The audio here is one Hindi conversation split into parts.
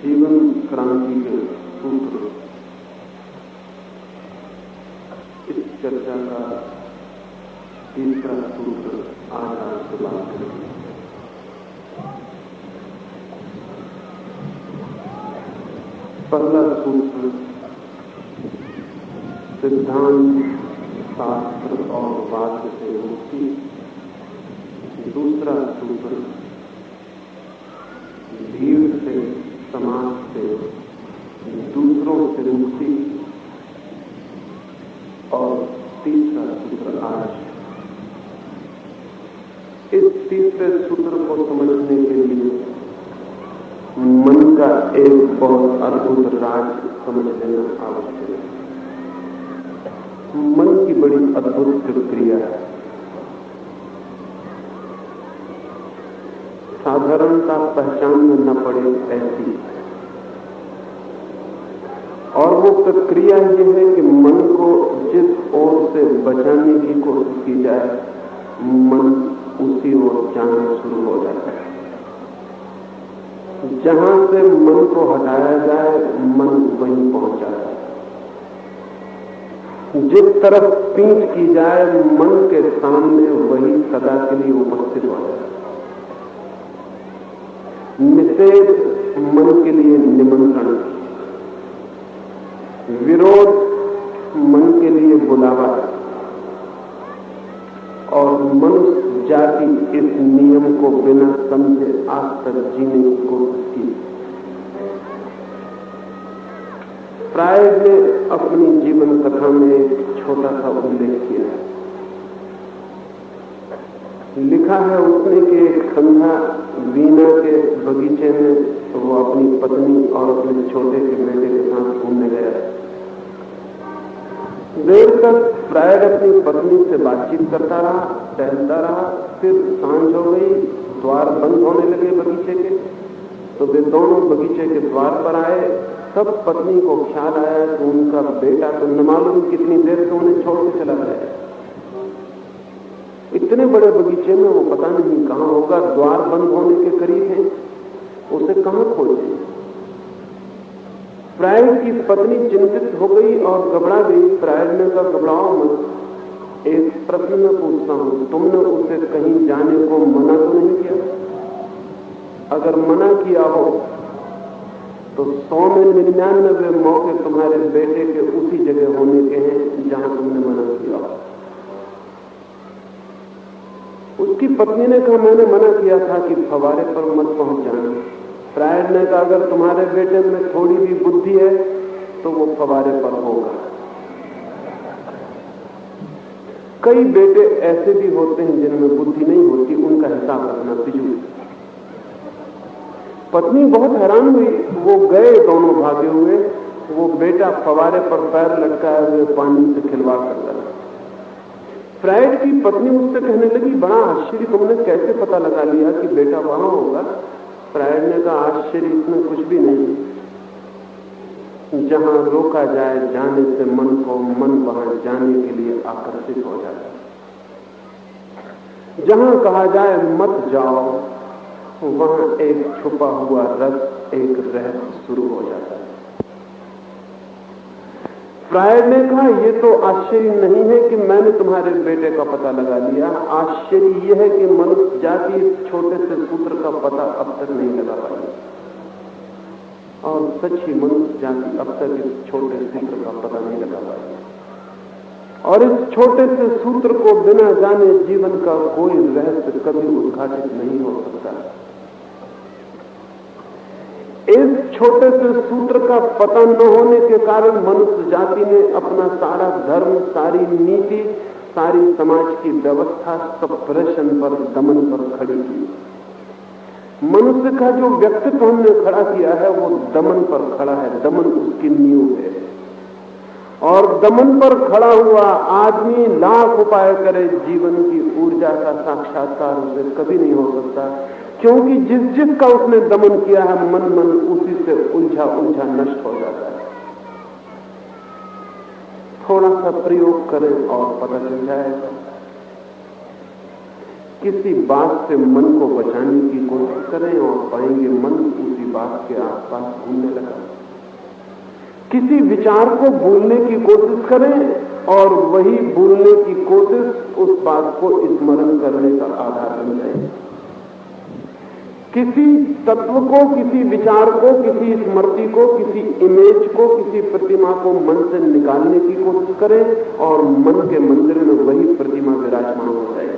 जीवन क्रांति के सूत्र इस चर्चा का तीसरा सूत्र आज आपसे बात करेंगे। पहला सूत्र सिद्धांत, शास्त्र और वाक्य से मुक्ति। दूसरा सूत्र भीड़ से, समाज से, दूसरों से मुक्ति। और तीसरा सूत्र आज। इस तीसरे सूत्र को समझने के लिए मन का एक बहुत अद्भुत राज समझ लेना आवश्यक है। मन की बड़ी अद्भुत प्रक्रिया है। साधारणता पहचान में न पड़े ऐसी, और वो प्रक्रिया ये है कि मन को जिस ओर से बचाने की कोशिश की जाए, मन उसी ओर जाना शुरू हो जाता है। जहां से मन को हटाया जाए, मन वहीं पहुंच जाता है। जिस तरफ पीठ की जाए, मन के सामने वही सदा के लिए उपस्थित हो जाए। निषेध मन के लिए निमंत्रण, विरोध मन के लिए बुलावा है। और मनुष्य जाति इस नियम को बिना समझे आज तक जीने की कोशिश की। फ्रायड ने अपनी जीवन कथा में एक छोटा सा उल्लेख किया है। लिखा है उसने कि एक संध्या वीना के बगीचे में वो अपनी पत्नी और अपने छोटे के बेटे के साथ घूमने गया। देर तक फ्रायड अपनी पत्नी से बातचीत करता रहा, टहलता रहा। फिर सांझ हो गई, द्वार बंद होने लगे बगीचे के, तो वे दोनों बगीचे के द्वार पर आए। तब पत्नी को ख्याल आया कि उनका बेटा तो न मालूम कितनी देर से उन्हें छोड़ के चला गया। इतने बड़े बगीचे में वो पता नहीं कहां होगा, द्वार बंद होने के करीब है, उसे कहां खोजे। फ्रायड की पत्नी चिंतित हो गई और घबरा गई। फ्रायड ने कहा, घबराओ मत, एक प्रश्न में पूछता हूं, तुमने उसे कहीं जाने को मना तो नहीं किया? अगर मना किया हो तो 100 में 99 मौके तुम्हारे बेटे के उसी जगह होने के हैं जहां तुमने मना किया हो। उसकी पत्नी ने कहा, मैंने मना किया था कि फवारे पर मत पहुंच जाना। फ्रायड ने कहा, अगर तुम्हारे बेटे में थोड़ी भी बुद्धि है तो वो फवारे पर होगा। कई बेटे ऐसे भी होते हैं जिनमें बुद्धि नहीं होती, उनका हिसाब रखना फिजूल। पत्नी बहुत हैरान हुई। वो गए, दोनों भागे हुए। वो बेटा फवारे पर पैर लटकाए हुए पानी से खिलवाड़ करता था। फ्रायड की पत्नी उससे कहने लगी, बड़ा आश्चर्य, तुमने कैसे पता लगा लिया कि बेटा वहां होगा? फ्रायड ने कहा, आश्चर्य इसमें कुछ भी नहीं। जहां रोका जाए जाने से मन को, मन वहां जाने के लिए आकर्षित हो जाता है। जहां कहा जाए मत जाओ, वहां एक छुपा हुआ रस, एक रहस्य शुरू हो जाता है। फ्रायड ने कहा, यह तो आश्चर्य नहीं है कि मैंने तुम्हारे बेटे का पता लगा लिया। आश्चर्य यह है कि मनुष्य जाति इस छोटे से सूत्र का पता अब तक नहीं लगा पाई। और सच ही मनुष्य जाति अब तक इस छोटे सूत्र का पता नहीं लगा पाई। और इस छोटे से सूत्र को बिना जाने जीवन का कोई रहस्य कभी उद्घाटित नहीं हो सकता। इस छोटे से सूत्र का पता न होने के कारण मनुष्य जाति ने अपना सारा धर्म, सारी नीति, सारी समाज की व्यवस्था सप्रेशन पर, दमन पर खड़ी की। मनुष्य का जो व्यक्तित्व हमने खड़ा किया है वो दमन पर खड़ा है। दमन उसकी नींव है। और दमन पर खड़ा हुआ आदमी लाख उपाय करे, जीवन की ऊर्जा का साक्षात्कार उसे कभी नहीं हो सकता, क्योंकि जिस जिसका उसने दमन किया है, मन मन उसी से उलझा उलझा नष्ट हो जाता है। थोड़ा सा प्रयोग करें और पता चल जाएगा। किसी बात से मन को बचाने की कोशिश करें और पाएंगे मन उसी बात के आसपास घूमने लगा। किसी विचार को भूलने की कोशिश करें और वही भूलने की कोशिश उस बात को स्मरण करने का आधार बन जाए। किसी तत्व को, किसी विचार को, किसी स्मृति को, किसी इमेज को, किसी प्रतिमा को मन से निकालने की कोशिश करें और मन के मंदिर में वही प्रतिमा विराजमान हो जाए।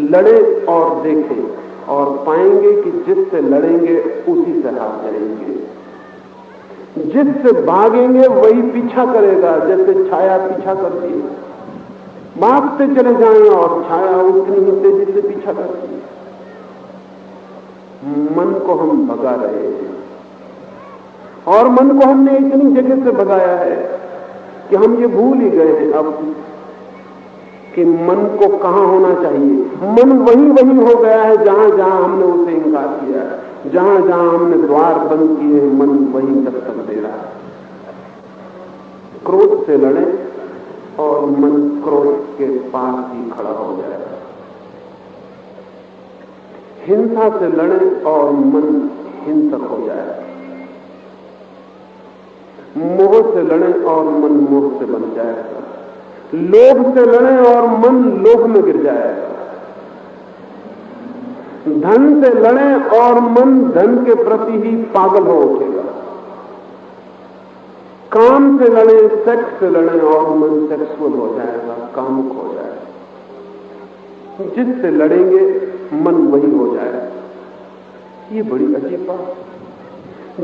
लड़े और देखें और पाएंगे कि जिससे लड़ेंगे उसी से हार जाएंगे, जिससे भागेंगे वही पीछा करेगा, जैसे छाया पीछा करती है। भागते चले जाएं और छाया उतनी ही तेजी से पीछा करती है। मन को हम भगा रहे हैं और मन को हमने इतनी जगह से भगाया है कि हम ये भूल ही गए हैं अब कि मन को कहां होना चाहिए। मन वही वही हो गया है जहां जहां हमने उसे इंकार किया है, जहां जहां हमने द्वार बंद किए, मन वही दस्तक दे रहा है। क्रोध से लड़े और मन क्रोध के पास ही खड़ा हो जाएगा। हिंसा से लड़े और मन हिंसक हो जाए। मोह से लड़े और मन मोह से बन जाएगा। लोभ से लड़े और मन लोभ में गिर जाएगा। धन से लड़े और मन धन के प्रति ही पागल हो उठेगा। काम से लड़े, सेक्स से लड़े और मन सेक्सुअल हो जाएगा, कामुक हो जाएगा। जिससे लड़ेंगे मन वही हो जाएगा। ये बड़ी अजीब बात।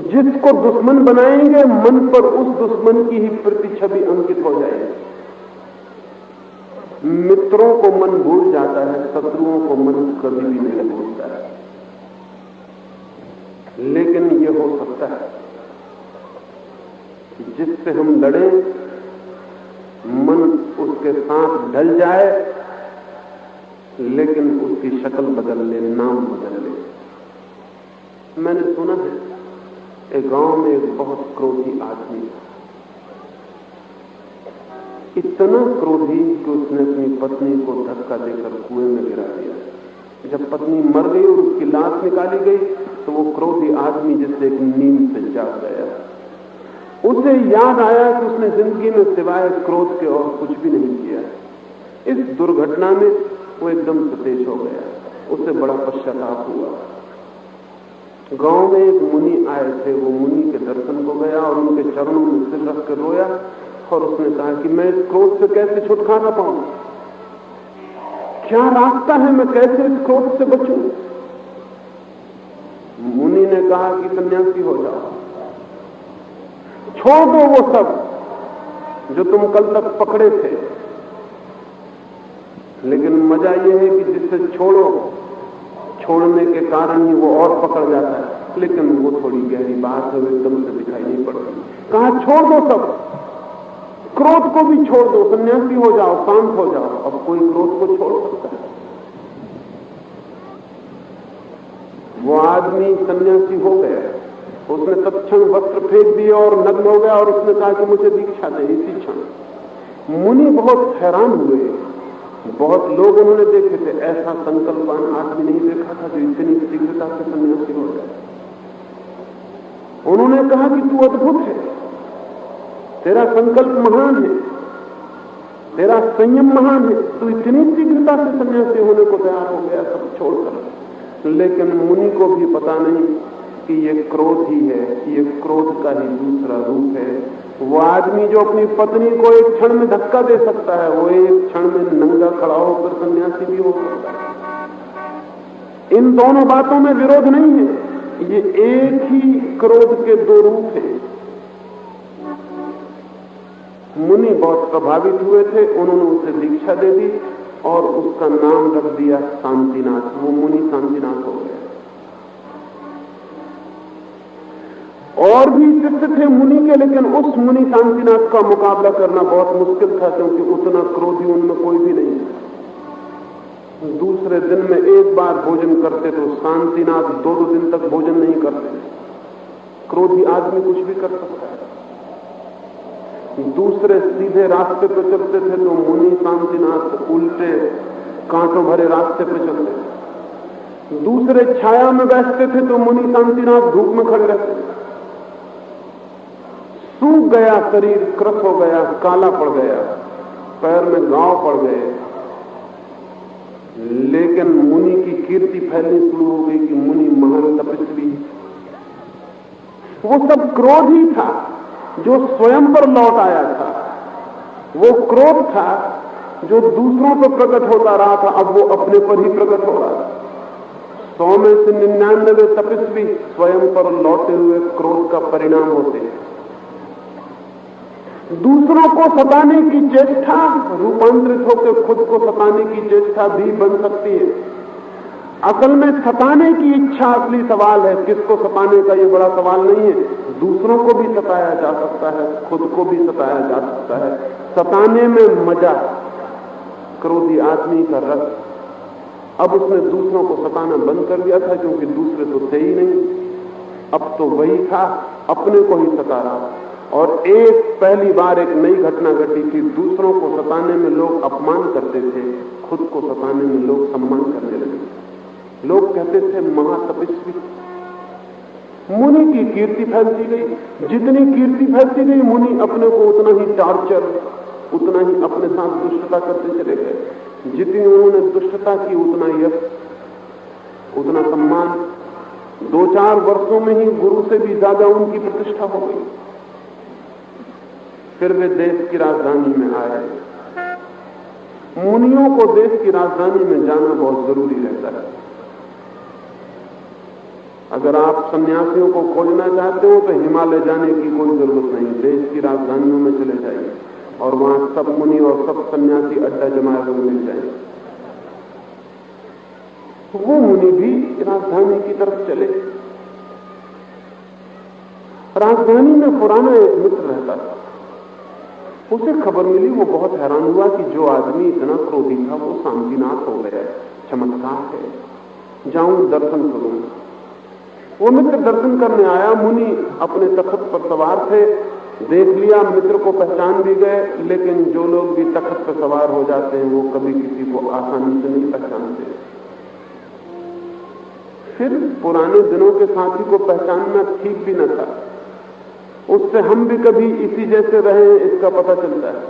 जिसको दुश्मन बनाएंगे मन पर उस दुश्मन की ही प्रतिछवि अंकित हो जाएगी। मित्रों को मन भूल जाता है, शत्रुओं को मन कभी भी नहीं भूलता है। लेकिन यह हो सकता है कि जिससे हम लड़ें मन उसके साथ ढल जाए, लेकिन उसकी शक्ल बदल ले, नाम बदल ले। मैंने सुना है एक गांव में एक बहुत क्रोधी आदमी, इतना क्रोधी कि उसने अपनी पत्नी को धक्का देकर कुएं में गिरा दिया। जब पत्नी मर गई और उसकी लाश निकाली गई तो वो क्रोधी आदमी जिससे एक नींद से जाग गया। उसे याद आया कि उसने जिंदगी में सिवाय क्रोध के और कुछ भी नहीं किया। इस दुर्घटना में वो एकदम सतेज हो गया। उसे बड़ा पश्चाताप हुआ। गांव में एक मुनि आए थे। वो मुनि के दर्शन को गया और उनके चरणों में सिर रख कर रोया और उसने कहा कि मैं इस क्रोध से कैसे छुटकारा पाऊं, क्या रास्ता है, मैं कैसे इस क्रोध से बचूं। मुनि ने कहा कि सन्यासी हो जाओ, छोड़ दो वो सब जो तुम कल तक पकड़े थे। लेकिन मजा यह है कि जिससे छोड़ो, छोड़ने के कारण ही वो और पकड़ जाता है। लेकिन वो थोड़ी गहरी बात है, वो एकदम से दिखाई नहीं पड़ती। कहा छोड़ दो सब, क्रोध को भी छोड़ दो, सन्यासी हो जाओ, शांत हो जाओ। अब कोई क्रोध को छोड़ सकता है? वो आदमी सन्यासी हो गया। उसने तत्क्षण वस्त्र फेंक दिए और नग्न हो गया और उसने कहा कि मुझे दीक्षा दे इसी क्षण। मुनि बहुत हैरान हुए। बहुत लोग उन्होंने देखे थे, ऐसा संकल्पवान आदमी नहीं देखा था जो इतनी शीघ्रता से सन्यासी हो गया। उन्होंने कहा कि तू अद्भुत है, तेरा संकल्प महान है, तेरा संयम महान है, तू इतनी शीघ्रता से सन्यासी होने को तैयार हो गया सब छोड़कर। लेकिन मुनि को भी पता नहीं कि ये क्रोध ही है, ये क्रोध का ही दूसरा रूप है। वो आदमी जो अपनी पत्नी को एक क्षण में धक्का दे सकता है, वो एक क्षण में नंगा खड़ा होकर सन्यासी भी हो सकता है। इन दोनों बातों में विरोध नहीं है, ये एक ही क्रोध के दो रूप हैं। मुनि बहुत प्रभावित हुए थे, उन्होंने उसे दीक्षा दे दी और उसका नाम रख दिया शांतिनाथ। वो मुनि शांतिनाथ हो गया। और भी शिष्य थे मुनि के, लेकिन उस मुनि शांतिनाथ का मुकाबला करना बहुत मुश्किल था, क्योंकि उतना क्रोधी उनमें कोई भी नहीं था। दूसरे दिन में एक बार भोजन करते तो शांतिनाथ 2-2 दिन तक भोजन नहीं करते। क्रोधी आदमी कुछ भी कर सकता है। दूसरे सीधे रास्ते पर चलते थे तो मुनि शांतिनाथ उल्टे कांटों भरे रास्ते पर चलते थे। दूसरे छाया में बैठते थे तो मुनि शांतिनाथ धूप में खड़े रहते थे। सूख गया शरीर, क्रस हो गया, काला पड़ गया, पैर में घाव पड़ गए, लेकिन मुनि की कीर्ति फैलनी शुरू हो गई कि मुनि महान तपस्वी। वो सब क्रोध ही था जो स्वयं पर लौट आया था। वो क्रोध था जो दूसरों पर प्रकट होता रहा था, अब वो अपने पर ही प्रकट हो रहा था। 100 में से 99 तपस्वी स्वयं पर लौटे हुए क्रोध का परिणाम होते हैं। दूसरों को सताने की चेष्टा रूपांतरित होकर खुद को सताने की चेष्टा भी बन सकती है। असल में सताने की इच्छा असली सवाल है, किसको सताने का ये बड़ा सवाल नहीं है। दूसरों को भी सताया जा सकता है, खुद को भी सताया जा सकता है। सताने में मजा, क्रोधी आदमी का रस। अब उसने दूसरों को सताना बंद कर दिया था क्योंकि दूसरे तो थे ही नहीं। अब तो वही था, अपने को ही सता रहा। और पहली बार एक नई घटना घटी थी। दूसरों को सताने में लोग अपमान करते थे, खुद को सताने में लोग सम्मान करने लगे। लोग कहते थे महातपस्वी। मुनि की कीर्ति फैलती गई। जितनी कीर्ति फैलती गई, मुनि अपने को उतना ही टॉर्चर, उतना ही अपने साथ दुष्टता करते चले गए। जितनी उन्होंने दुष्टता की उतना यश, उतना सम्मान। 2-4 वर्षों में ही गुरु से भी ज्यादा उनकी प्रतिष्ठा हो गई। फिर वे देश की राजधानी में आए। मुनियों को देश की राजधानी में जाना बहुत जरूरी रहता है। अगर आप सन्यासियों को खोजना चाहते हो तो हिमालय जाने की कोई जरूरत नहीं, देश की राजधानियों में चले जाइए और वहां सब मुनि और सब सन्यासी अड्डा जमाए हुए मिल जाएंगे। वो मुनि भी राजधानी की तरफ चले। राजधानी में पुराना एक मित्र रहता था। उसे खबर मिली, वो बहुत हैरान हुआ कि जो आदमी इतना क्रोधी था वो शांतिनाथ हो गया। चमत्कार है, जाऊं दर्शन करूं। वो मित्र दर्शन करने आया। मुनि अपने तख्त पर सवार थे, देख लिया, मित्र को पहचान भी गए। लेकिन जो लोग भी तख्त पर सवार हो जाते हैं वो कभी किसी को आसानी से नहीं पहचानते। फिर पुराने दिनों के साथी को पहचानना ठीक भी न था। उससे हम भी कभी इसी जैसे रहे, इसका पता चलता है।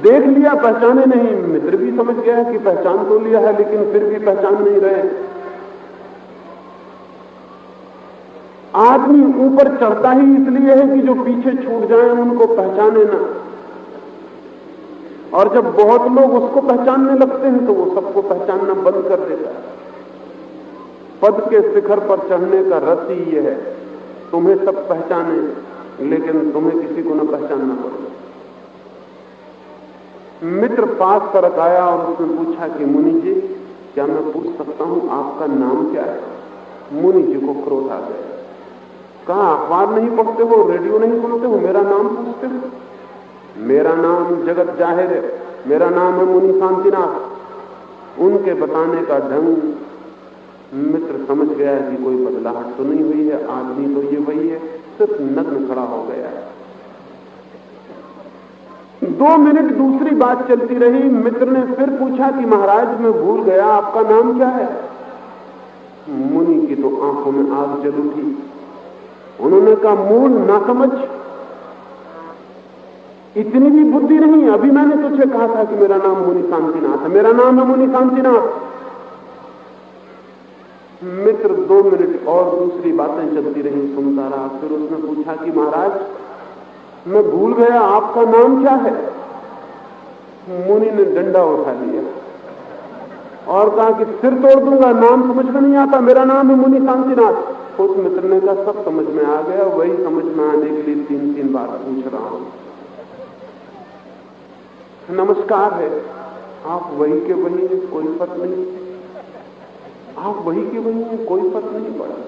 देख लिया, पहचाने नहीं। मित्र भी समझ गया कि पहचान तो लिया है, लेकिन फिर भी पहचान नहीं रहे। आदमी ऊपर चढ़ता ही इसलिए है कि जो पीछे छूट जाए उनको पहचाने ना। और जब बहुत लोग उसको पहचानने लगते हैं तो वो सबको पहचानना बंद कर देता है। पद के शिखर पर चढ़ने का रस ही ये है, तुम्हें सब पहचाने लेकिन तुम्हें किसी को न पहचानना पड़ेगा। मित्र पास तरक आया और उसने पूछा कि मुनि जी, क्या मैं पूछ सकता हूं आपका नाम क्या है? मुनि जी को क्रोध आ गया। कहा, अखबार नहीं पढ़ते हो, रेडियो नहीं सुनते हो, मेरा नाम पूछते हो? मेरा नाम जगत जाहिर है, मेरा नाम है मुनि शांतिनाथ। उनके बताने का ढंग मित्र समझ गया कि कोई बदलाहट तो नहीं हुई है, आदमी तो ये वही है, सिर्फ नग्न खड़ा हो गया है। 2 मिनट दूसरी बात चलती रही। मित्र ने फिर पूछा कि महाराज मैं भूल गया, आपका नाम क्या है? मुनि की तो आंखों में आग जल उठी। उन्होंने कहा, मूल ना समझ, इतनी भी बुद्धि नहीं। अभी मैंने तुझे कहा था कि मेरा नाम मुनि शांतिनाथ है, मेरा नाम है मुनि शांतिनाथ। मित्र 2 मिनट और दूसरी बातें चलती रही, सुनता रहा। फिर उसने पूछा कि महाराज मैं भूल गया, आपका नाम क्या है? मुनि ने डंडा उठा लिया और कहा कि सिर तोड़ दूंगा, नाम समझ में नहीं आता, मेरा नाम है मुनि शांतिनाथ। उस मित्र ने कहा, सब समझ में आ गया, वही समझ में आने के लिए 3-3 बार पूछ रहा हूं। नमस्कार है, आप वही के वही हैं, कोई फर्क नहीं। आप वही के वही हैं, कोई फर्क नहीं पड़ा।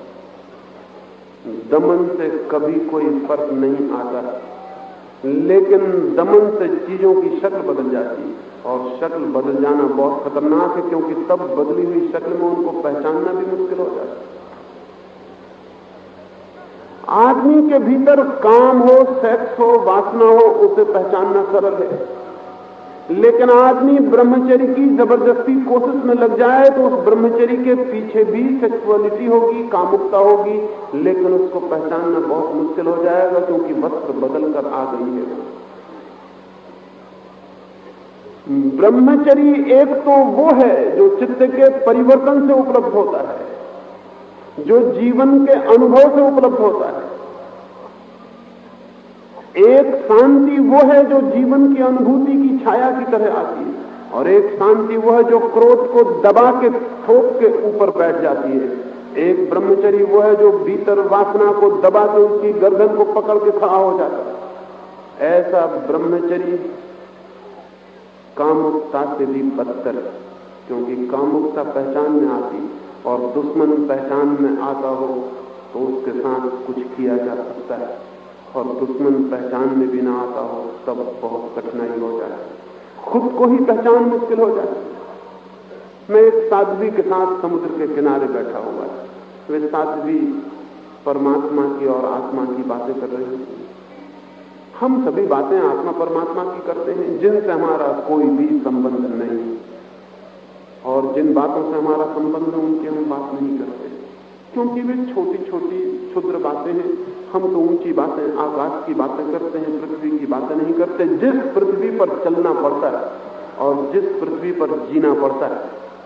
दमन से कभी कोई फर्क नहीं आता, लेकिन दमन से चीजों की शक्ल बदल जाती है। और शक्ल बदल जाना बहुत खतरनाक है, क्योंकि तब बदली हुई शक्ल में उनको पहचानना भी मुश्किल हो जाता है। आदमी के भीतर काम हो, सेक्स हो, वासना हो, उसे पहचानना सरल है। लेकिन आदमी ब्रह्मचर्य की जबरदस्ती कोशिश में लग जाए तो उस ब्रह्मचर्य के पीछे भी सेक्सुअलिटी होगी, कामुकता होगी, लेकिन उसको पहचानना बहुत मुश्किल हो जाएगा क्योंकि वस्त्र बदल कर आ गई है। ब्रह्मचर्य एक तो वो है जो चित्त के परिवर्तन से उपलब्ध होता है, जो जीवन के अनुभव से उपलब्ध होता है। एक शांति वो है जो जीवन की अनुभूति की छाया की तरह आती है, और एक शांति वो है जो क्रोध को दबा के थोक के ऊपर बैठ जाती है। एक ब्रह्मचर्य वो है जो भीतर वासना को दबा के उसकी गर्दन को पकड़ के खड़ा हो जाता है। ऐसा ब्रह्मचर्य कामुकता से भी बदतर है, क्योंकि कामुकता पहचान में आती और दुश्मन पहचान में आता हो तो उसके साथ कुछ किया जा सकता है, और दुश्मन पहचान में भी ना आता हो तब बहुत कठिनाई हो जाए, खुद को ही पहचान मुश्किल हो जाए। मैं एक साध्वी के साथ समुद्र के किनारे बैठा हुआ है। वे साध्वी परमात्मा की और आत्मा की बातें कर रही थी। हम सभी बातें आत्मा परमात्मा की करते हैं जिनसे हमारा कोई भी संबंध नहीं, और जिन बातों से हमारा संबंध है उनकी हम बात नहीं करते, क्योंकि वे छोटी छोटी क्षुद्र बातें हैं। हम तो ऊंची बातें, आकाश की बातें करते हैं, पृथ्वी की बातें नहीं करते। जिस पृथ्वी पर चलना पड़ता है, और जिस पृथ्वी पर जीना पड़ता है,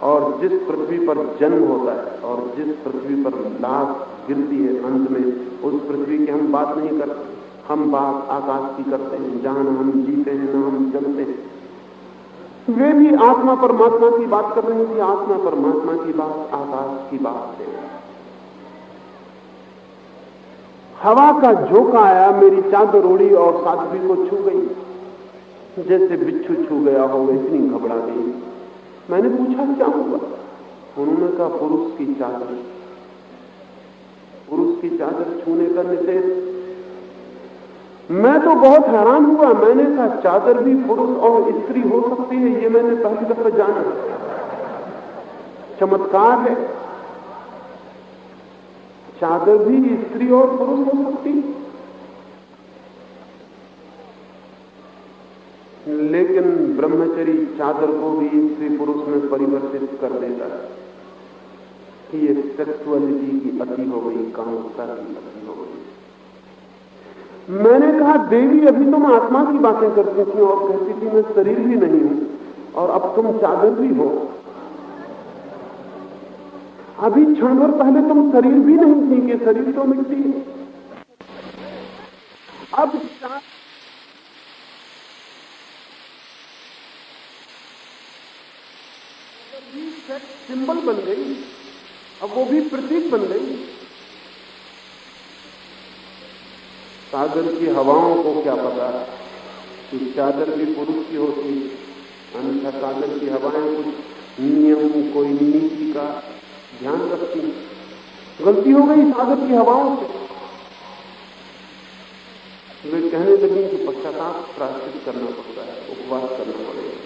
और जिस पृथ्वी पर जन्म होता है, और जिस पृथ्वी पर लाश गिरती है अंत में, उस पृथ्वी की हम बात नहीं करते। हम बात आकाश की करते हैं, जहां न हम जीते हैं न हम चलते हैं। वे भी आत्मा परमात्मा की बात कर रही थी। आत्मा परमात्मा की बात आकाश की बात है। हवा का झोंका आया, मेरी चादर उड़ी और साध्वी को छू गई, जैसे बिच्छू छू गया हो, इतनी घबरा गई। मैंने पूछा क्या हुआ? उन्होंने कहा पुरुष की चादर, पुरुष की चादर छूने का निषेध। मैं तो बहुत हैरान हुआ। मैंने कहा चादर भी पुरुष और स्त्री हो सकती है, ये मैंने पहली दफा जाना। चमत्कार है, चादर भी स्त्री और पुरुष हो सकती है। लेकिन ब्रह्मचर्य चादर को भी स्त्री पुरुष में परिवर्तित कर देता है कि ये सेक्सुअलिटी की अति हो गई, कामुकता की अति हो गई। मैंने कहा देवी, अभी तुम आत्मा की बातें करती थी और कहती थी मैं शरीर भी नहीं हूं, और अब तुम चादर भी हो। अभी क्षण भर पहले तुम शरीर भी नहीं थी कि शरीर तो मिट्टी है। अब सिंबल बन गई, अब वो भी प्रतीक बन गई। सागर की हवाओं को क्या पता कि चादर भी पुरुष की होती, अन्यथा सागर की हवाएं कुछ नियम, कोई नीति का ध्यान रखती। गलती हो गई सागर की हवाओं से। वे कहने लगी कि पश्चाताप प्रायश्चित करना पड़ता है, उपवास करना पड़ेगा।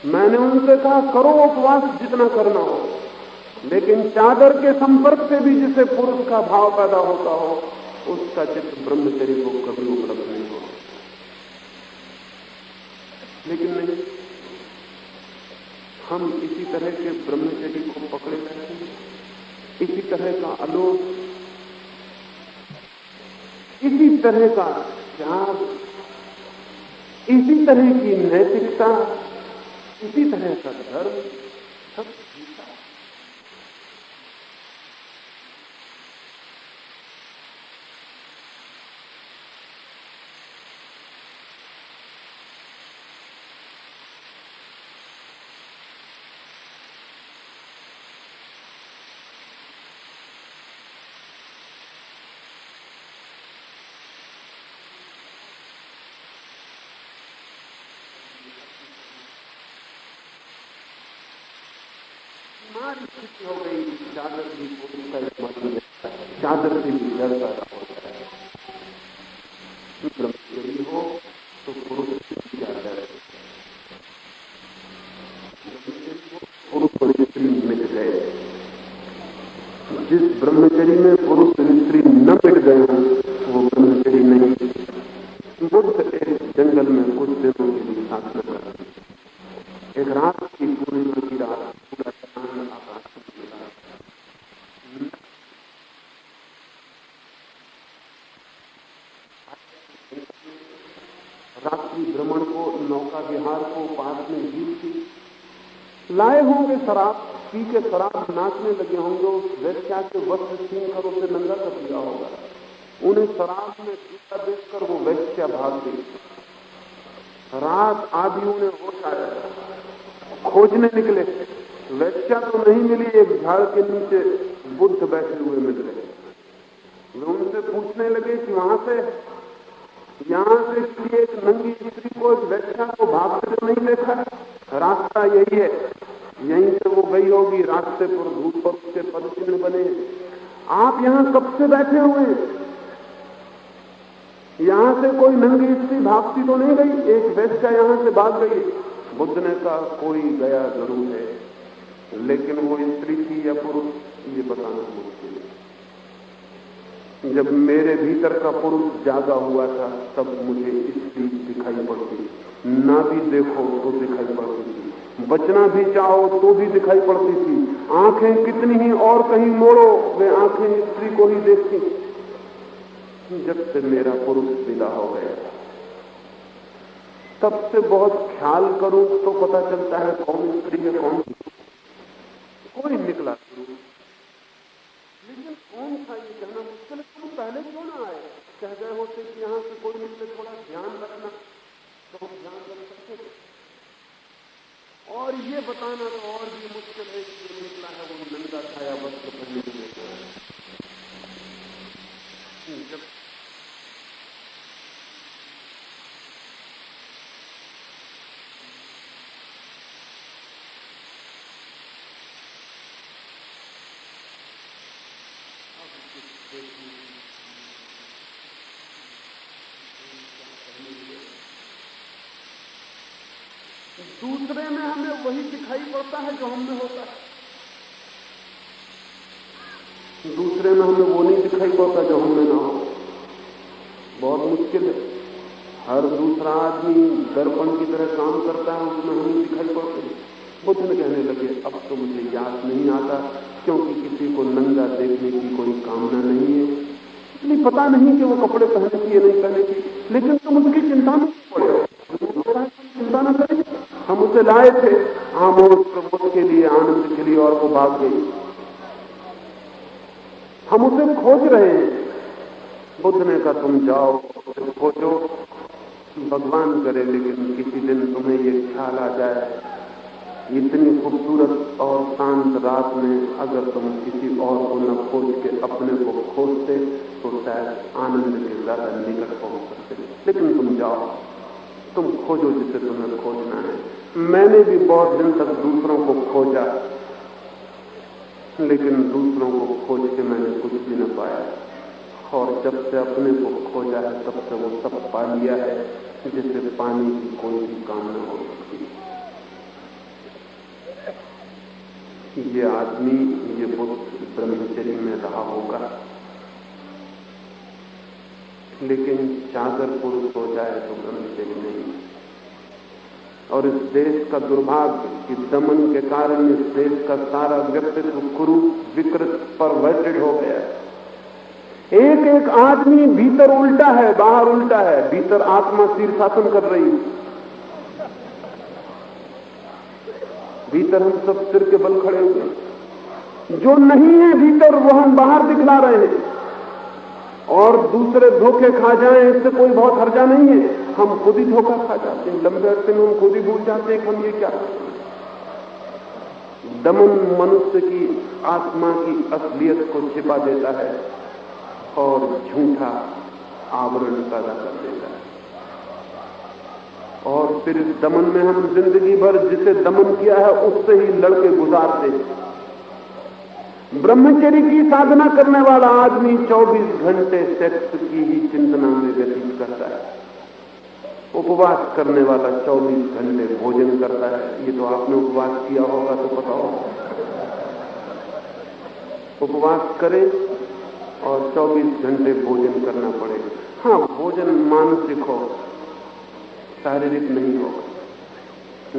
मैंने उनसे कहा करो उपवास जितना करना हो, लेकिन चादर के संपर्क से भी जिसे पुरुष का भाव पैदा होता हो, उसका चित्र ब्रह्मचर्य को कभी उपलब्ध नहीं हो। लेकिन नहीं, हम इसी तरह के ब्रह्मचर्य को पकड़े रहते हैं, इसी तरह का आलोक, इसी तरह का त्याग, इसी तरह की नैतिकता, इसी तरह का धर्म सब जीता। हमारी स्थिति हो गई, चादर भी पुरुष का मतलब है, चादर से भी डर पैदा होता है। ब्रह्मचर्य हो तो पुरुष की क्या डर है? पुरुष और स्त्री मिट गए। जिस ब्रह्मचर्य में पुरुष और स्त्री न मिट गए हैं वो ब्रह्मचर्य नहीं। बुद्ध एक जंगल में कुछ दिनों के लिए रात्रि भ्रमण को, नौका विहार को, पास में झील थी। लाए होंगे शराब, पी के शराब नाचने लगे होंगे, उस वेश्या के वस्त्र छीन कर उसे नंगा कर दिया होगा। उन्हें शराब में पीता देखकर वो वेश्या भाग गई। रात आधी उन्हें होश आया, खोजने निकले, वेश्या तो नहीं मिली। एक झाड़ के नीचे बुद्ध बैठे हुए मिल गए। वे उनसे पूछने लगे कि वहां से, यहां से किसी एक नंगी स्त्री को, वेश्या को भागते तो नहीं देखा? रास्ता यही है, यहीं से वो गई होगी। रास्ते पर धूप पर उसके पदचिन्ह बने। आप यहां कब से बैठे हुए हैं? यहां से कोई नंगी स्त्री भागती तो नहीं गई? एक वेश्या यहां से भाग गई। बुद्ध ने कहा, कोई गया जरूर है, लेकिन वो स्त्री थी या पुरुष ये बताना मुश्किल है। जब मेरे भीतर का पुरुष जागा हुआ था तब मुझे स्त्री दिखाई पड़ती, ना भी देखो तो दिखाई पड़ती थी, बचना भी चाहो तो भी दिखाई पड़ती थी। आंखें कितनी ही और कहीं मोड़ो, वे आंखें स्त्री को ही देखती। जब से मेरा पुरुष विदा हो गया तब से बहुत ख्याल करूं तो पता चलता है कौन स्त्री है कौन। कोई निकला जरूर, लेकिन कौन था ये कहना मुश्किल है। तुम पहले क्यों ना आए? कह गए होते कि यहां से कोई निकले, थोड़ा ध्यान रखना, तो हम ध्यान रख सकते। और ये बताना तो और भी मुश्किल है कि जो निकला है वो नंगा छाया वस्त्र पहने हुए। जब दूसरे में हमें वही दिखाई पड़ता है जो हमने होता है, दूसरे में हमें वो नहीं दिखाई पड़ता जो हमने ना हो। बहुत मुश्किल है। हर दूसरा आदमी दर्पण की तरह काम करता है, उसमें हमें दिखाई पड़ते हैं। बुद्ध ने कहने लगे, अब तो मुझे याद नहीं आता, क्योंकि किसी को नंगा देखने की कोई कामना नहीं है, इसलिए पता नहीं कि वो कपड़े पहने की या नहीं पहने की। लेकिन तुम उसकी चिंता में पड़े, चिंता न करें। हम उसे लाए थे आमोद प्रमोद के लिए, आनंद के लिए, और वो भाग गई। हम उसे खोज रहे हैं। बुद्ध ने कहा, तुम जाओ उसे खोजो, भगवान करे, लेकिन किसी दिन तुम्हें ये ख्याल आ जाए, इतनी खूबसूरत और शांत रात में अगर तुम किसी और को न खोज के अपने को खोजते तो शायद आनंद के ज्यादा निकट पहुंच सकते। लेकिन तुम जाओ, तुम खोजो जिसे तुम्हें खोजना है। मैंने भी बहुत दिन तक दूसरों को खोजा, लेकिन दूसरों को खोज के मैंने कुछ भी न पाया। और जब से अपने को खोजा है तब से वो सब पा लिया है जिसे पाने की कोई भी कामना हो सकती। ये आदमी, ये बुद्ध ब्रह्मचर्य में रहा होगा, लेकिन चादर पुरुष हो जाए तो ब्रह्मचर्य नहीं। और इस देश का दुर्भाग्य कि दमन के कारण इस देश का सारा व्यक्तित्व कुरूप, विकृत, परवर्टेड हो गया। एक एक आदमी भीतर उल्टा है, बाहर उल्टा है। भीतर आत्मा शीर्षासन कर रही है, भीतर हम सब सिर के बल खड़े हुए। जो नहीं है भीतर वो हम बाहर दिखला रहे हैं। और दूसरे धोखे खा जाएं इससे कोई बहुत हर्जा नहीं है, हम खुद ही धोखा खा जाते हैं। लंबे अरसे में हम खुद ही भूल जाते हैं कि हम ये क्या करते हैं। दमन मनुष्य की आत्मा की असलियत को छिपा देता है और झूठा आवरण पैदा कर देता है। और फिर इस दमन में हम जिंदगी भर जिसे दमन किया है उससे ही लड़के गुजारते हैं। ब्रह्मचर्य की साधना करने वाला आदमी 24 घंटे सेक्स की ही चिंतना में व्यतीत करता है। उपवास करने वाला 24 घंटे भोजन करता है। ये तो आपने उपवास किया होगा तो पता होगा। उपवास करें और 24 घंटे भोजन करना पड़ेगा। हाँ, भोजन मानसिक हो, शारीरिक नहीं होगा,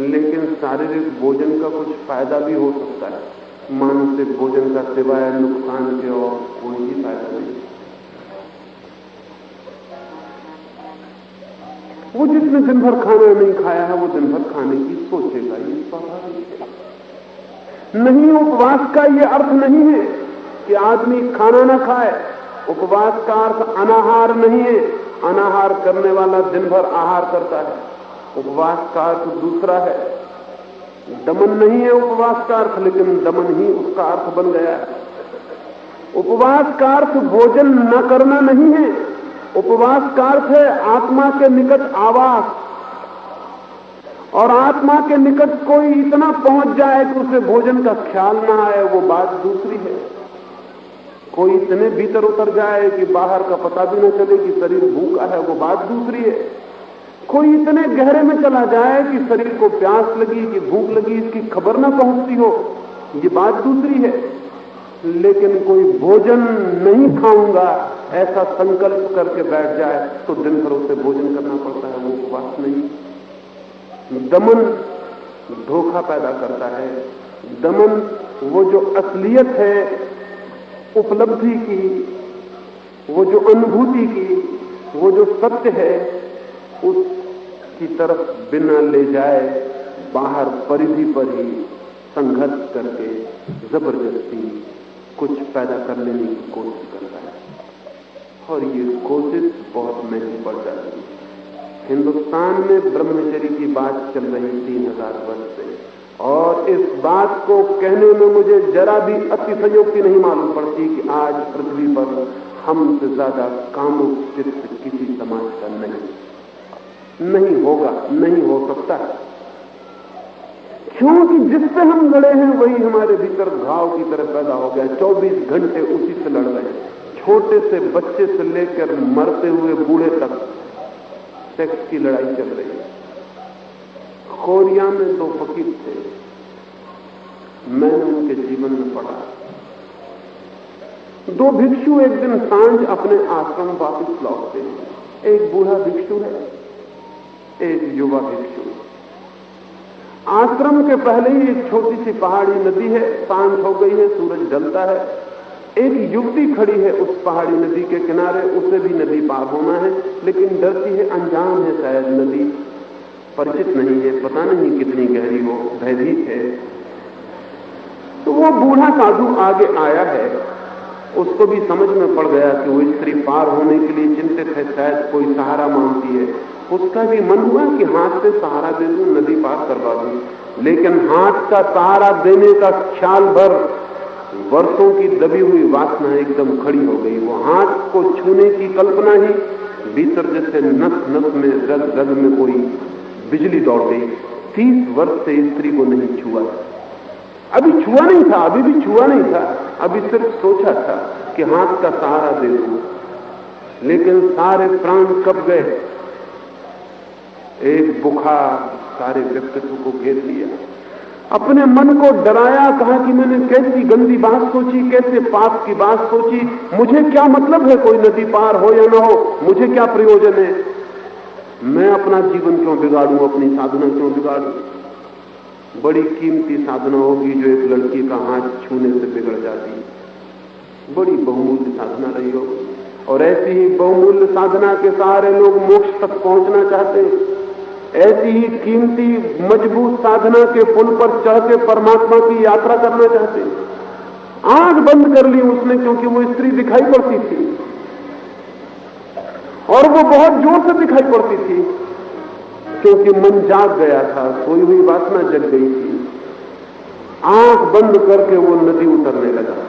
लेकिन शारीरिक भोजन का कुछ फायदा भी हो सकता है। मानसिक भोजन का सिवाय नुकसान के और कोई भी फायदा नहीं। वो जिसने दिन भर खाना नहीं खाया है वो दिन भर खाने की सोचेगा, ये स्वाभाविक है। नहीं, उपवास का ये अर्थ नहीं है कि आदमी खाना ना खाए। उपवास का अर्थ अनाहार नहीं है। अनाहार करने वाला दिन भर आहार करता है। उपवास का अर्थ दूसरा है। दमन नहीं है उपवास का अर्थ, लेकिन दमन ही उसका अर्थ बन गया है। उपवास का अर्थ भोजन न करना नहीं है। उपवास का अर्थ है आत्मा के निकट आवास, और आत्मा के निकट कोई इतना पहुंच जाए कि उसे भोजन का ख्याल ना आए, वो बात दूसरी है। कोई इतने भीतर उतर जाए कि बाहर का पता भी न चले कि शरीर भूखा है, वो बात दूसरी है। कोई इतने गहरे में चला जाए कि शरीर को प्यास लगी कि भूख लगी इसकी खबर न पहुंचती हो, ये बात दूसरी है। लेकिन कोई भोजन नहीं खाऊंगा ऐसा संकल्प करके बैठ जाए तो दिन भर उसे भोजन करना पड़ता है, वो उपवास नहीं। दमन धोखा पैदा करता है। दमन वो जो असलियत है उपलब्धि की, वो जो अनुभूति की, वो जो सत्य है उसकी तरफ बिना ले जाए बाहर परिधि पर ही संघर्ष करके जबरदस्ती कुछ पैदा कर लेने की कोशिश करता है, और ये कोशिश बहुत महंगी पड़ जाती है। हिंदुस्तान में ब्रह्मचर्य की बात चल रही 3000 वर्ष से, और इस बात को कहने में मुझे जरा भी अतिशयोक्ति नहीं मालूम पड़ती कि आज पृथ्वी पर हमसे ज्यादा कामुक चित्त किसी समाज का नहीं होगा, नहीं हो सकता, क्योंकि जिससे हम लड़े हैं वही हमारे भीतर घाव की तरह पैदा हो गया। 24 घंटे उसी से लड़ रहे हैं। छोटे से बच्चे से लेकर मरते हुए बूढ़े तक सेक्स की लड़ाई चल रही है। कोरिया में 2 फकीर थे, मैंने उनके जीवन में पढ़ा। 2 भिक्षु एक दिन सांझ अपने आश्रम वापस लौटते हैं। एक बूढ़ा भिक्षु है, एक युवा भिक्षु। आश्रम के पहले ही एक छोटी सी पहाड़ी नदी है, सांझ हो गई है, सूरज ढलता है। एक युवती खड़ी है उस पहाड़ी नदी के किनारे, उसे भी नदी पार होना है, लेकिन डरती है, अनजान है, शायद नदी परिचित नहीं है, पता नहीं कितनी गहरी हो, भयभीत है। तो वो बूढ़ा साधु आगे आया है, उसको भी समझ में पड़ गया कि वो स्त्री पार होने के लिए चिंतित है, शायद कोई सहारा मांगती है। उसका भी मन हुआ कि हाथ से सहारा दे दूं, नदी पार करवा दूं, लेकिन हाथ का सहारा देने का ख्याल भर वर्षों की दबी हुई वासना एकदम खड़ी हो गई। वो हाथ को छूने की कल्पना ही भीतर जैसे नस नस में, रग रग में कोई बिजली दौड़ गई। 30 वर्ष से स्त्री को नहीं छुआ, अभी छुआ नहीं था, अभी भी छुआ नहीं था, अभी सिर्फ सोचा था कि हाथ का सहारा दे दूं, लेकिन सारे प्राण कब गए। एक बुखार सारे व्यक्तित्व को घेर लिया। अपने मन को डराया, कहा कि मैंने कैसी गंदी बात सोची, कैसे पाप की बात सोची। मुझे क्या मतलब है कोई नदी पार हो या ना हो, मुझे क्या प्रयोजन है। मैं अपना जीवन क्यों बिगाड़ूं, अपनी साधना क्यों बिगाड़ूं। बड़ी कीमती साधना होगी जो एक लड़की का हाथ छूने से बिगड़ जाती, बड़ी बहुमूल्य साधना रही होगी। और ऐसी ही बहुमूल्य साधना के सहारे लोग मोक्ष तक पहुंचना चाहते हैं। ऐसी ही कीमती मजबूत साधना के पुल पर चढ़ के परमात्मा की यात्रा करना चाहते हैं। आंख बंद कर ली उसने, क्योंकि वो स्त्री दिखाई पड़ती थी, और वो बहुत जोर से दिखाई पड़ती थी, क्योंकि मन जाग गया था, सोई हुई वासना जग गई थी। आंख बंद करके वो नदी उतरने लगा।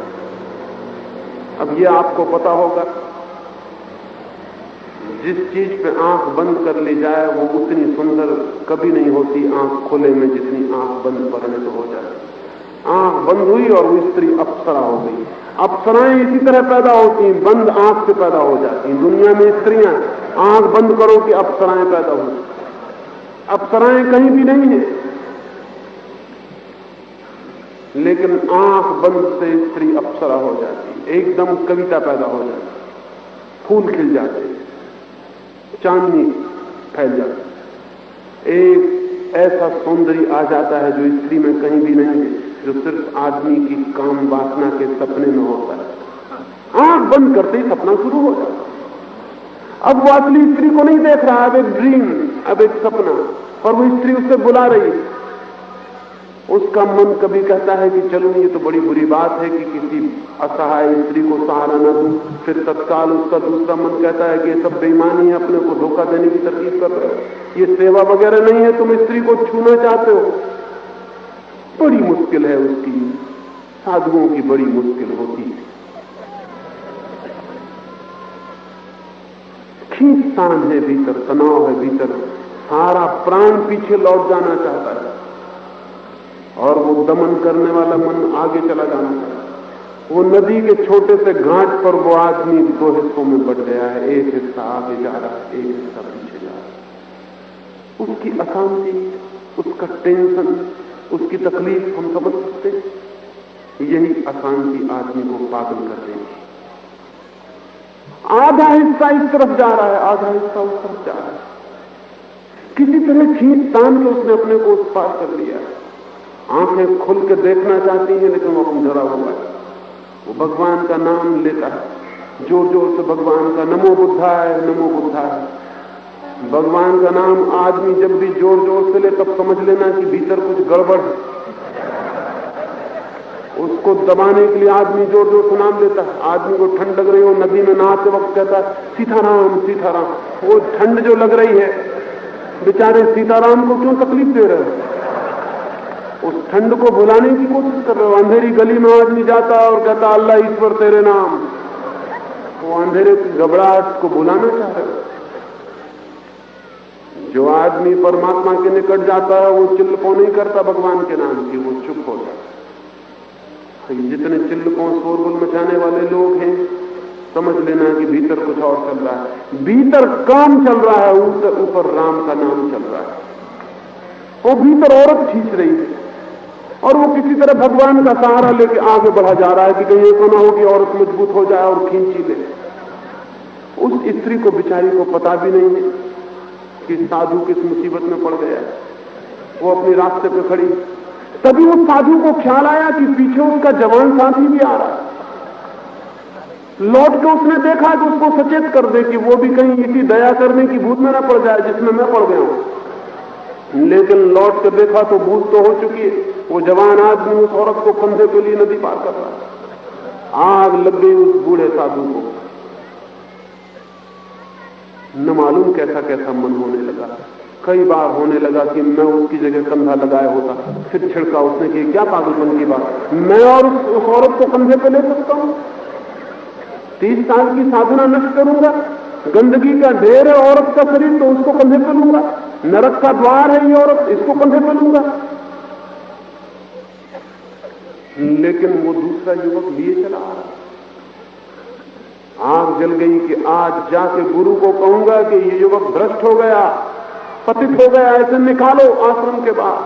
अब ये आपको पता होगा, जिस चीज पे आंख बंद कर ली जाए वो उतनी सुंदर कभी नहीं होती आंख खोले में जितनी आंख बंद करने तो हो जाए। आंख बंद हुई और वो स्त्री अप्सरा हो गई। अप्सराएं इसी तरह पैदा होती हैं, बंद आंख से पैदा हो जाती हैं। दुनिया में स्त्रियां आंख बंद करो कि अप्सराएं पैदा हो, अप्सराएं कहीं भी नहीं है, लेकिन आंख बंद से स्त्री अप्सरा हो जाती, एकदम कविता पैदा हो जाती, फूल खिल जाते, चांदनी फैल जाती, एक ऐसा सौंदर्य आ जाता है जो स्त्री में कहीं भी नहीं है, जो सिर्फ आदमी की काम वासना के सपने में होता है। आंख बंद करते ही सपना शुरू हो जाता। अब वो असली स्त्री को नहीं देख रहा, अब एक ड्रीम, अब एक सपना, और वो स्त्री उससे बुला रही। उसका मन कभी कहता है कि चलो ये तो बड़ी बुरी बात है कि किसी असहाय स्त्री को सहारा न दूं, फिर तत्काल उसका दूसरा मन कहता है कि ये सब बेईमानी है, अपने को धोखा देने की तरकीब कर रहे हो, ये सेवा वगैरह नहीं है, तुम स्त्री को छूना चाहते हो। बड़ी मुश्किल है उसकी, साधुओं की बड़ी मुश्किल होती है। खींचतान है भीतर, तनाव है भीतर, सारा प्राण पीछे लौट जाना चाहता है और वो दमन करने वाला मन आगे चला जाना चाहता है। वो नदी के छोटे से घाट पर वो आदमी दो हिस्सों में बट गया है, एक हिस्सा आगे जा रहा है, एक हिस्सा पीछे जा रहा है। उसकी अशांति, उसका टेंशन, उसकी तकलीफ हम समझ सकते हैं। यही अशांति आदमी को पागल कर देगी। आधा हिस्सा इस तरफ जा रहा है, आधा हिस्सा उस तरफ जा रहा है। किसी तरह खींच तान के उसने अपने को उस पार कर लिया है। आंखें खुल के देखना चाहती हैं, लेकिन वो अपन डरा हुआ है। वो भगवान का नाम लेता है, जोर जोर से भगवान का, नमो बुद्धाय नमो बुद्धाय। भगवान का नाम आदमी जब भी जोर जोर से ले तब समझ लेना कि भीतर कुछ गड़बड़ है। उसको दबाने के लिए आदमी जोर जोर से नाम लेता है। आदमी को ठंड लग रही हो, नदी में नहाते वक्त कहता है सीताराम सीताराम। वो ठंड जो लग रही है, बेचारे सीताराम को क्यों तकलीफ दे रहे हो? उस ठंड को भुलाने की कोशिश कर रहे हो। अंधेरी गली में आदमी जाता है और कहता अल्लाह ईश्वर तेरे नाम। वो अंधेरे की घबराहट को भुलाना चाह रहे हो। जो आदमी परमात्मा के निकट जाता है वो चिल्लपो नहीं करता भगवान के नाम की, वो चुप हो जाता। जितने चिल्लकों शोरगुल मचाने वाले लोग हैं, समझ लेना कि भीतर कुछ और चल रहा है। भीतर काम चल रहा है, ऊपर राम का नाम चल रहा है। वो भीतर औरत खींच रही है और वो किसी तरह भगवान का सहारा लेके आगे बढ़ा जा रहा है कि कहीं ऐसा ना हो कि औरत मजबूत हो जाए और खींच ही ले। उस स्त्री को बेचारी को पता भी नहीं है कि साधु किस मुसीबत में पड़ गया है। वो अपने रास्ते पे खड़ी, तभी उस साधु को ख्याल आया कि पीछे उसका जवान साथी भी आ रहा है। लौट के उसने देखा कि उसको सचेत कर दे कि वो भी कहीं इसी दया करने की भूत में न पड़ जाए जिसमें मैं पड़ गया हूं। लेकिन लौट के देखा तो भूत तो हो चुकी है। वो जवान आदमी उस औरत को कंधे के लिए नदी पार कर रहा है। आग लग गई उस बूढ़े साधु को। न मालूम कैसा कैसा मन होने लगा। कई बार होने लगा कि मैं उसकी जगह कंधा लगाया होता। फिर छिड़का उसने कि क्या पागलपन की बात, मैं और उस औरत को कंधे पे ले सकता हूं? 30 साल की साधना नष्ट करूंगा? गंदगी का ढेर है औरत का शरीर, तो उसको कंधे पे लूंगा? नरक का द्वार है ये औरत, इसको कंधे पे लूंगा? लेकिन वो दूसरा युवक लिए चला आ रहा। आग जल गई कि आज जाके गुरु को कहूंगा कि ये युवक भ्रष्ट हो गया, पतित हो गया, ऐसे निकालो आश्रम के बाहर।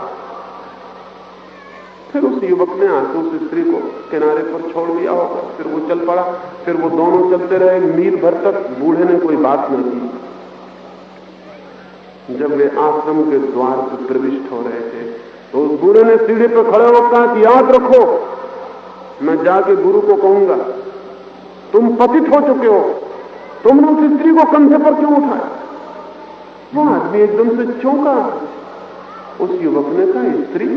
फिर उस युवक ने आंसू उस स्त्री को किनारे पर छोड़ दिया होगा। फिर वो चल पड़ा। फिर वो दोनों चलते रहे मील भर तक। बूढ़े ने कोई बात न की। जब वे आश्रम के द्वार पर प्रविष्ट हो रहे थे तो उस बूढ़े ने सीढ़ी पर खड़े होकर कहा कि याद रखो, मैं जाके गुरु को कहूंगा तुम पतित हो चुके हो, तुमने उस स्त्री को कंधे पर क्यों उठाया? वो आदमी एकदम से चौंका। उस युवक ने कहा स्त्री,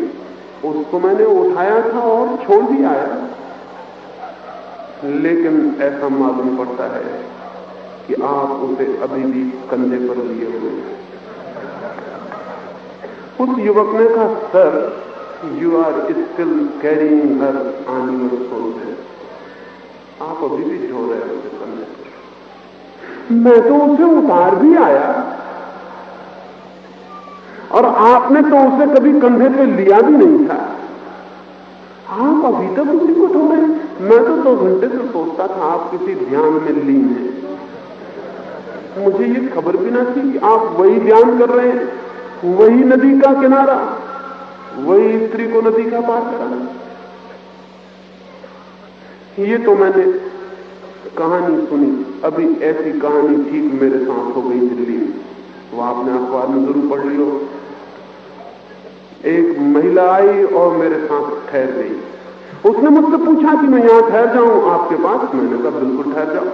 उसको मैंने उठाया था और छोड़ भी आया, लेकिन ऐसा मालूम पड़ता है कि आप उसे अभी भी कंधे पर लिए हुए हैं। उस युवक ने कहा sir, you are still carrying her on your shoulder. आप अभी भी ढो रहे हो उसे कंधे पर। मैं तो उसे उतार भी आया और आपने तो उसे कभी कंधे पे लिया भी नहीं था। आप अभी तक उसी को ढो रहे हैं। मैं तो 2 घंटे से सोचता था आप किसी ध्यान में लीन हैं। मुझे ये खबर भी ना थी कि आप वही ध्यान कर रहे हैं, वही नदी का किनारा, वही स्त्री को नदी का पार कराना। ये तो मैंने कहानी सुनी, अभी ऐसी कहानी ठीक मेरे साथ हो गई दिल्ली में। वो आपने अखबार में जरूर पढ़ ली हो। एक महिला आई और मेरे साथ ठहर गई। उसने मुझसे पूछा कि मैं यहां ठहर जाऊं आपके पास? मैंने कहा बिल्कुल ठहर जाओ।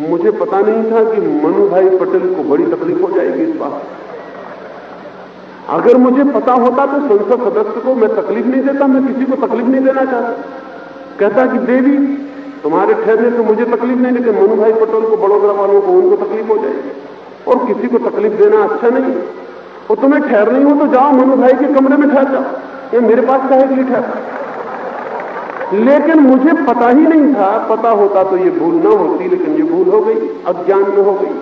मुझे पता नहीं था कि मनु भाई पटेल को बड़ी तकलीफ हो जाएगी इस बात। अगर मुझे पता होता तो संसद सदस्य को मैं तकलीफ नहीं देता, मैं किसी को तकलीफ नहीं देना चाहता। कहता कि देवी तुम्हारे ठहरने से मुझे तकलीफ नहीं, लेकिन मनु भाई पटेल को, बड़ोदरा वालों को, उनको तकलीफ हो जाएगी और किसी को तकलीफ देना अच्छा नहीं। और तुम्हें ठहर नहीं हो तो जाओ मनु भाई के कमरे में ठहर जाओ, ये मेरे पास काहे के लिए ठहर। लेकिन मुझे पता ही नहीं था, पता होता तो ये भूल ना होती, लेकिन ये भूल हो गई, अज्ञान में हो गई।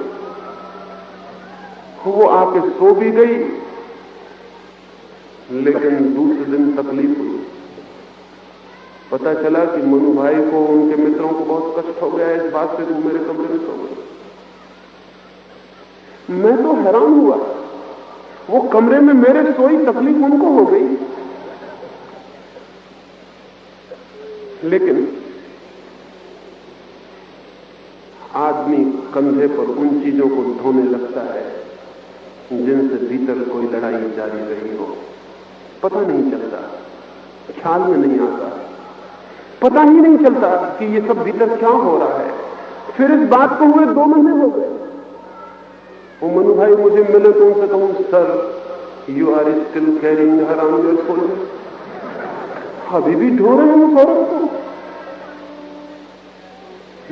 वो आके सो भी गई, लेकिन दूसरे दिन तकलीफ हुई। पता चला कि मनु भाई को, उनके मित्रों को बहुत कष्ट हो गया इस बात से कि मेरे कमरे में सो गए। मैं तो हैरान हुआ, वो कमरे में मेरे सोई, तकलीफ उनको हो गई। लेकिन आदमी कंधे पर उन चीजों को ढोने लगता है जिनसे भीतर कोई लड़ाई जारी रही हो। पता नहीं चलता, ख्याल में नहीं आता, पता ही नहीं चलता कि ये सब भीतर क्या हो रहा है। फिर इस बात को हुए 2 महीने हो गए। वो मनु भाई मुझे मिले तो उनसे कहूं, sir you are still carrying her on your shoulder, अभी भी ढो रहे हैं उस औरत को।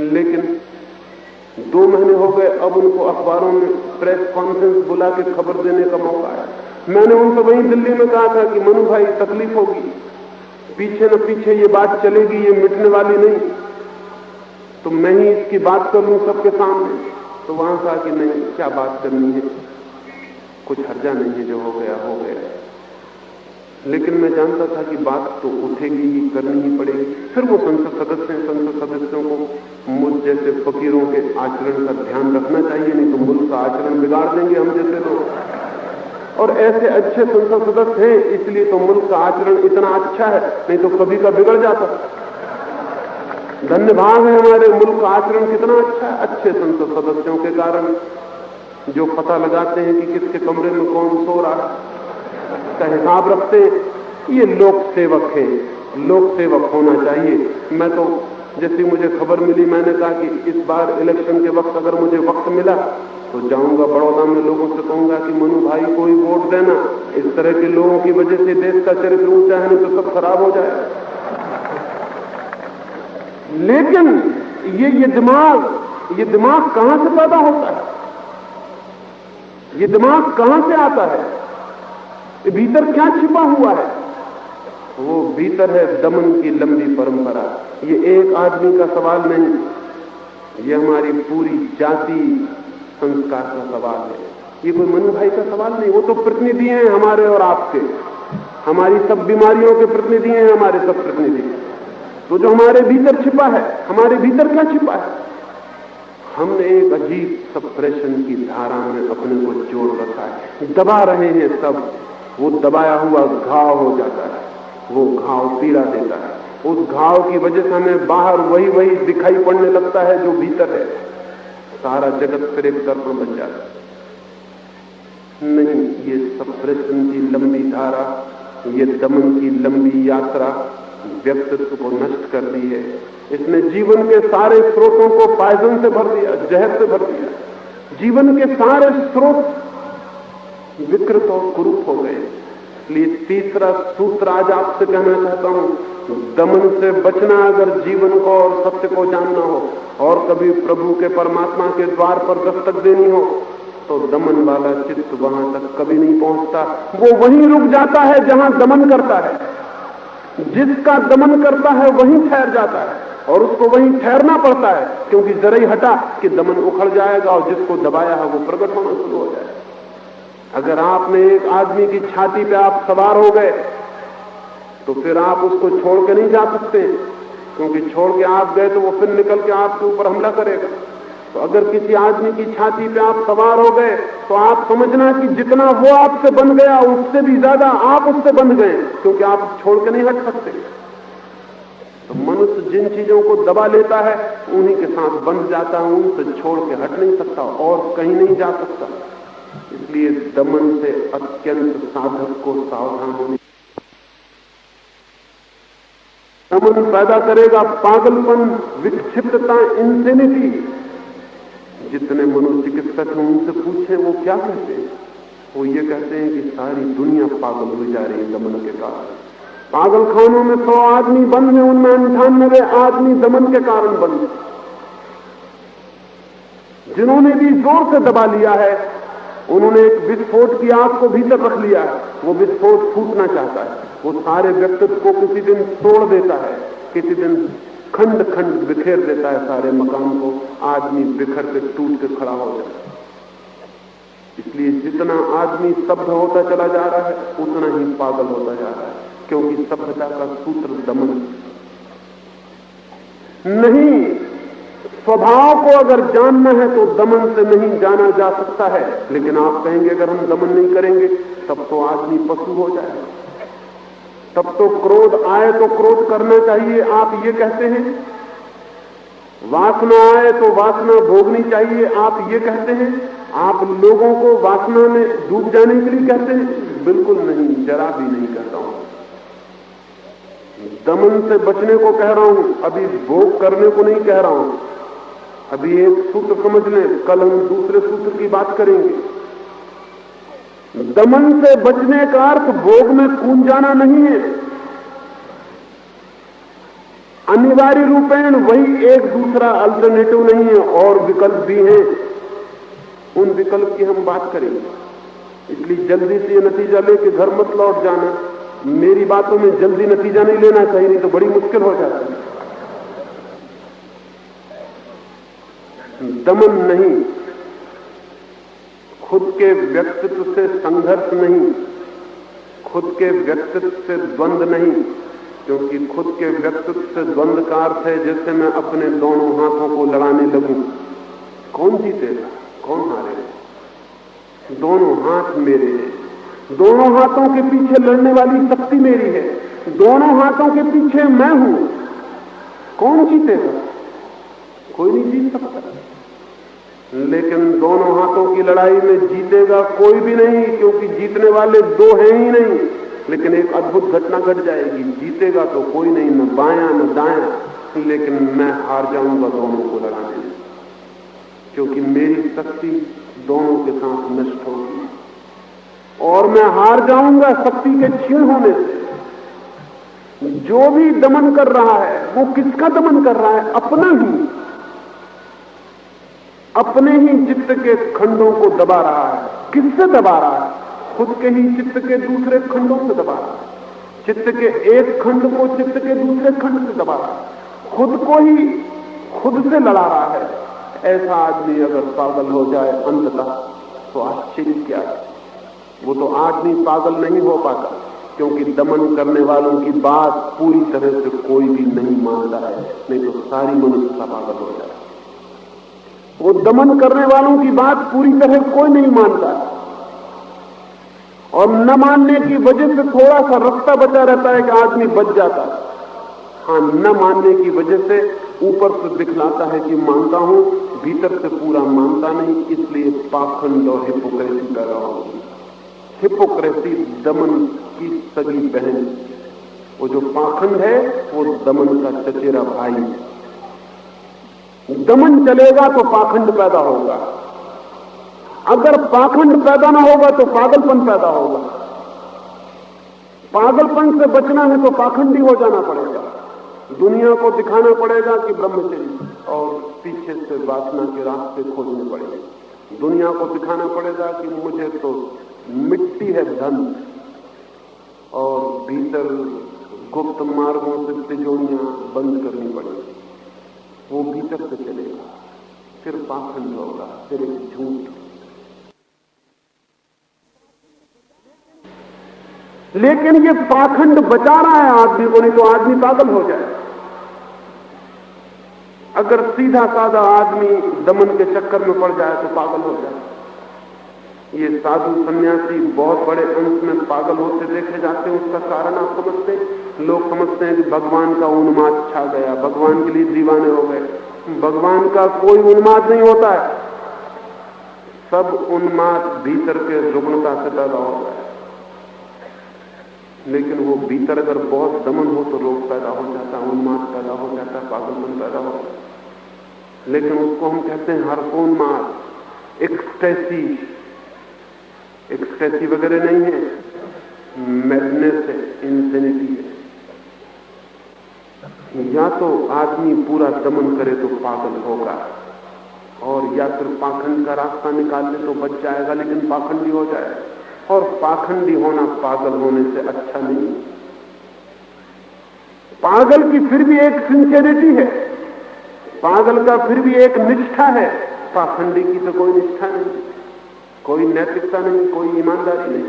लेकिन 2 महीने हो गए, अब उनको अखबारों में प्रेस कॉन्फ्रेंस बुला के खबर देने का मौका आया। मैंने उनसे वहीं दिल्ली में कहा था कि मनु भाई तकलीफ होगी, पीछे न पीछे ये बात चलेगी, ये मिटने वाली नहीं, तो मैं ही इसकी बात कर लूं सबके सामने। तो वहां कहा कि नहीं, क्या बात करनी है, कुछ हर्जा नहीं है, जो हो गया हो गया। लेकिन मैं जानता था कि बात तो उठेगी ही, करनी ही पड़ेगी। फिर वो संसद सदस्यों को मुझ जैसे फकीरों के आचरण का ध्यान रखना चाहिए, नहीं तो मुल्क का आचरण बिगाड़ देंगे हम जैसे लोग। और ऐसे अच्छे संसद सदस्य हैं, इसलिए तो मुल्क का आचरण इतना अच्छा है, नहीं तो कभी का बिगड़ जाता। धन्य भाग है हमारे मुल्क का आचरण कितना अच्छा है, अच्छे संसद सदस्यों के कारण, जो पता लगाते हैं कि किसके कमरे में कौन सो रहा का हिसाब रखते हैं। ये लोक सेवक है, लोक सेवक होना चाहिए। मैं तो जैसे मुझे खबर मिली, मैंने कहा कि इस बार इलेक्शन के वक्त अगर मुझे वक्त मिला तो जाऊंगा बड़ौदा में, लोगों से कहूंगा कि मनु भाई को ही वोट देना। इस तरह के लोगों की वजह से देश का चरित्र ऊंचा है, नहीं तो सब खराब हो जाए। लेकिन ये दिमाग कहां से पैदा होता है, ये दिमाग कहां से आता है, भीतर क्या छिपा हुआ है? वो भीतर है दमन की लंबी परंपरा। ये एक आदमी का सवाल नहीं, ये हमारी पूरी जाति संस्कार का सवाल है। ये कोई मनु भाई का सवाल नहीं, वो तो प्रतिनिधि हैं हमारे और आपके, हमारी सब बीमारियों के प्रतिनिधि हैं हमारे सब प्रतिनिधि। तो जो हमारे भीतर छिपा है, हमारे भीतर क्या छिपा है? हमने एक अजीब सप्रेशन की धारा में अपने को जोड़ रखा है, दबा रहे हैं सब। वो दबाया हुआ घाव हो जाता है, वो घाव पीड़ा देता है। उस घाव की वजह से हमें बाहर वही दिखाई पड़ने लगता है जो भीतर है। सारा जगत फिर एक दर्पण बन जाता है। नहीं, ये सप्रेशन की लंबी धारा, ये दमन की लंबी यात्रा व्यक्तित्व को नष्ट कर दी है। इसने जीवन के सारे स्रोतों को पॉइजन से भर दिया, जहर से भर दिया। जीवन के सारे स्रोत विकृत और कुरूप हो गए। इसलिए तीसरा सूत्र आज आपसे कहना चाहता हूं, दमन से बचना अगर जीवन को और सत्य को जानना हो, और कभी प्रभु के परमात्मा के द्वार पर दस्तक देनी हो, तो दमन वाला चित्त वहां तक कभी नहीं पहुंचता। वो वहीं रुक जाता है जहां दमन करता है। जिसका दमन करता है वहीं ठहर जाता है, और उसको वहीं ठहरना पड़ता है, क्योंकि जरा ही हटा कि दमन उखड़ जाएगा और जिसको दबाया है वो प्रकट होना शुरू हो जाएगा। अगर आपने एक आदमी की छाती पे आप सवार हो गए, तो फिर आप उसको छोड़ के नहीं जा सकते, क्योंकि छोड़ के आप गए तो वो फिर निकल के आपके ऊपर हमला करेगा। तो अगर किसी आदमी की छाती पे आप सवार हो गए, तो आप समझना कि जितना वो आपसे बंध गया, उससे भी ज्यादा आप उससे बंध गए, क्योंकि आप छोड़ के नहीं हट सकते। तो मनुष्य जिन चीजों को दबा लेता है, उन्हीं के साथ बंध जाता है, उनसे छोड़ के हट नहीं सकता और कहीं नहीं जा सकता। इसलिए दमन से अत्यंत साधक को सावधान होने। दमन पैदा करेगा पागलपन, विक्षिप्तता, इंसेनिटी। जितने मनोचिकित्सक हैं उनसे पूछे वो क्या कहते हैं। वो ये कहते हैं कि सारी दुनिया पागल हो जा रही है दमन के कारण। पागल खानों में 100 आदमी बंद हैं, उनमें 98 आदमी दमन के कारण बंद हैं। जिन्होंने भी जोर से दबा लिया है उन्होंने एक विस्फोट की आग को भीतर रख लिया है। वो विस्फोट फूटना चाहता है। वो सारे व्यक्तित्व को किसी दिन तोड़ देता है, किसी दिन खंड खंड बिखेर देता है सारे मकान को। आदमी बिखर के टूट के खड़ा हो जाता है। इसलिए जितना आदमी स्तब्ध होता चला जा रहा है उतना ही पागल होता जा रहा है, क्योंकि सभ्यता का सूत्र दमन नहीं। स्वभाव को अगर जानना है तो दमन से नहीं जाना जा सकता है। लेकिन आप कहेंगे अगर हम दमन नहीं करेंगे तब तो आदमी पशु हो जाएगा, तब तो क्रोध आए तो क्रोध करना चाहिए आप ये कहते हैं, वासना आए तो वासना भोगनी चाहिए आप ये कहते हैं, आप लोगों को वासना में डूब जाने के लिए कहते हैं। बिल्कुल नहीं, जरा भी नहीं कहता हूं। दमन से बचने को कह रहा हूं, अभी भोग करने को नहीं कह रहा हूं। अभी एक सूत्र समझ लें, कल हम दूसरे सूत्र की बात करेंगे। दमन से बचने का अर्थ भोग में कूद जाना नहीं है। अनिवार्य रूपेण वही एक दूसरा अल्टरनेटिव नहीं है, और विकल्प भी हैं। उन विकल्प की हम बात करेंगे। इसलिए जल्दी से ये नतीजा लेके घर मत लौट जाना। मेरी बातों में जल्दी नतीजा नहीं लेना चाहिए, नहीं तो बड़ी मुश्किल हो जाती है। दमन नहीं, खुद के व्यक्तित्व से संघर्ष नहीं, खुद के व्यक्तित्व से द्वंद्व नहीं, क्योंकि खुद के व्यक्तित्व से द्वंद्व का अर्थ है जैसे मैं अपने दोनों हाथों को लड़ाने लगूं। कौन जीतेगा, कौन हारेगा? दोनों हाथ मेरे हैं, दोनों हाथों के पीछे लड़ने वाली शक्ति मेरी है, दोनों हाथों के पीछे मैं हूं। कौन जीतेगा? कोई नहीं जीत सकता। लेकिन दोनों हाथों की लड़ाई में जीतेगा कोई भी नहीं, क्योंकि जीतने वाले दो हैं ही नहीं। लेकिन एक अद्भुत घटना घट जाएगी, जीतेगा तो कोई नहीं, न बायां न दायां, लेकिन मैं हार जाऊंगा दोनों को लड़ाने में, क्योंकि मेरी शक्ति दोनों के साथ नष्ट होगी और मैं हार जाऊंगा शक्ति के क्षीण होने से। जो भी दमन कर रहा है वो किसका दमन कर रहा है? अपना ही, अपने ही चित्त के खंडों को दबा रहा है। किससे दबा रहा है? खुद के ही चित्त के दूसरे खंडों से दबा रहा है। चित्त के एक खंड को चित्त के दूसरे खंड से दबा रहा है। खुद को ही खुद से लड़ा रहा है। ऐसा आदमी अगर पागल हो जाए अंततः तो आश्चर्य क्या है? वो तो आदमी पागल नहीं हो पाता, क्योंकि दमन करने वालों की बात पूरी तरह से कोई भी नहीं मानता है, नहीं तो सारी मनुष्यता पागल हो जाए। वो दमन करने वालों की बात पूरी तरह कोई नहीं मानता, और न मानने की वजह से थोड़ा सा रास्ता बचा रहता है कि आदमी बच जाता है। हाँ, न मानने की वजह से ऊपर से दिखलाता है कि मानता हूं, भीतर से पूरा मानता नहीं, इसलिए पाखंड और हिपोक्रेसी पैदा होगी। हिपोक्रेसी दमन की सगी बहन, वो जो पाखंड है वो दमन का चचेरा भाई है। दमन चलेगा तो पाखंड पैदा होगा, अगर पाखंड पैदा ना होगा तो पागलपन पैदा होगा। पागलपन से बचना है तो पाखंडी हो जाना पड़ेगा, दुनिया को दिखाना पड़ेगा कि ब्रह्मचर्य, और पीछे से वासना के रास्ते खोजने पड़ेंगे। दुनिया को दिखाना पड़ेगा कि मुझे तो मिट्टी है धन, और भीतर गुप्त मार्गों से तिजोरियां बंद करनी पड़ेगी। वो भीतर से चलेगा, फिर पाखंड होगा, फिर एक झूठ। लेकिन ये पाखंड बचा रहा है आदमी को, नहीं तो आदमी पागल हो जाए। अगर सीधा साधा आदमी दमन के चक्कर में पड़ जाए तो पागल हो जाए। ये साधु सन्यासी बहुत बड़े अंश में पागल होते देखे जाते हैं। उसका कारण आप समझते हैं? लोग समझते हैं कि भगवान का उन्माद छा गया, भगवान के लिए दीवाने हो गए। भगवान का कोई उन्माद नहीं होता है, सब उन्माद भीतर के रुग्णता से पैदा होता है। लेकिन वो भीतर अगर बहुत दमन हो तो रोग पैदा हो जाता है, उन्माद पैदा हो जाता है, पागलपन पैदा हो जाता है। लेकिन उसको हम कहते हैं हरकोन्माद, एक्सटेसी वगैरह नहीं है, मैडनेस है, इंसेनिटी है। या तो आदमी पूरा दमन करे तो पागल होगा, और या फिर पाखंड का रास्ता निकाल ले तो बच जाएगा, लेकिन पाखंडी हो जाए। और पाखंडी होना पागल होने से अच्छा नहीं। पागल की फिर भी एक सिंसियरिटी है, पागल का फिर भी एक निष्ठा है, पाखंडी की तो कोई निष्ठा नहीं, कोई नैतिकता नहीं, कोई ईमानदारी नहीं।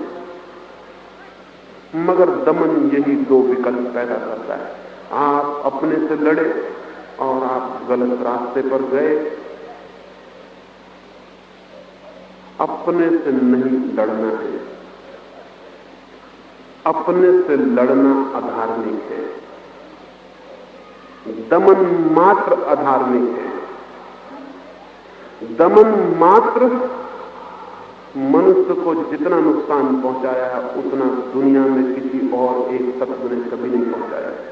मगर दमन यही दो विकल्प पैदा करता है। आप अपने से लड़े और आप गलत रास्ते पर गए। अपने से नहीं लड़ना है, अपने से लड़ना अधार्मिक है, दमन मात्र अधार्मिक है। दमन मात्र मनुष्य को जितना नुकसान पहुंचाया है उतना दुनिया में किसी और एक तत्व ने कभी नहीं पहुंचाया है।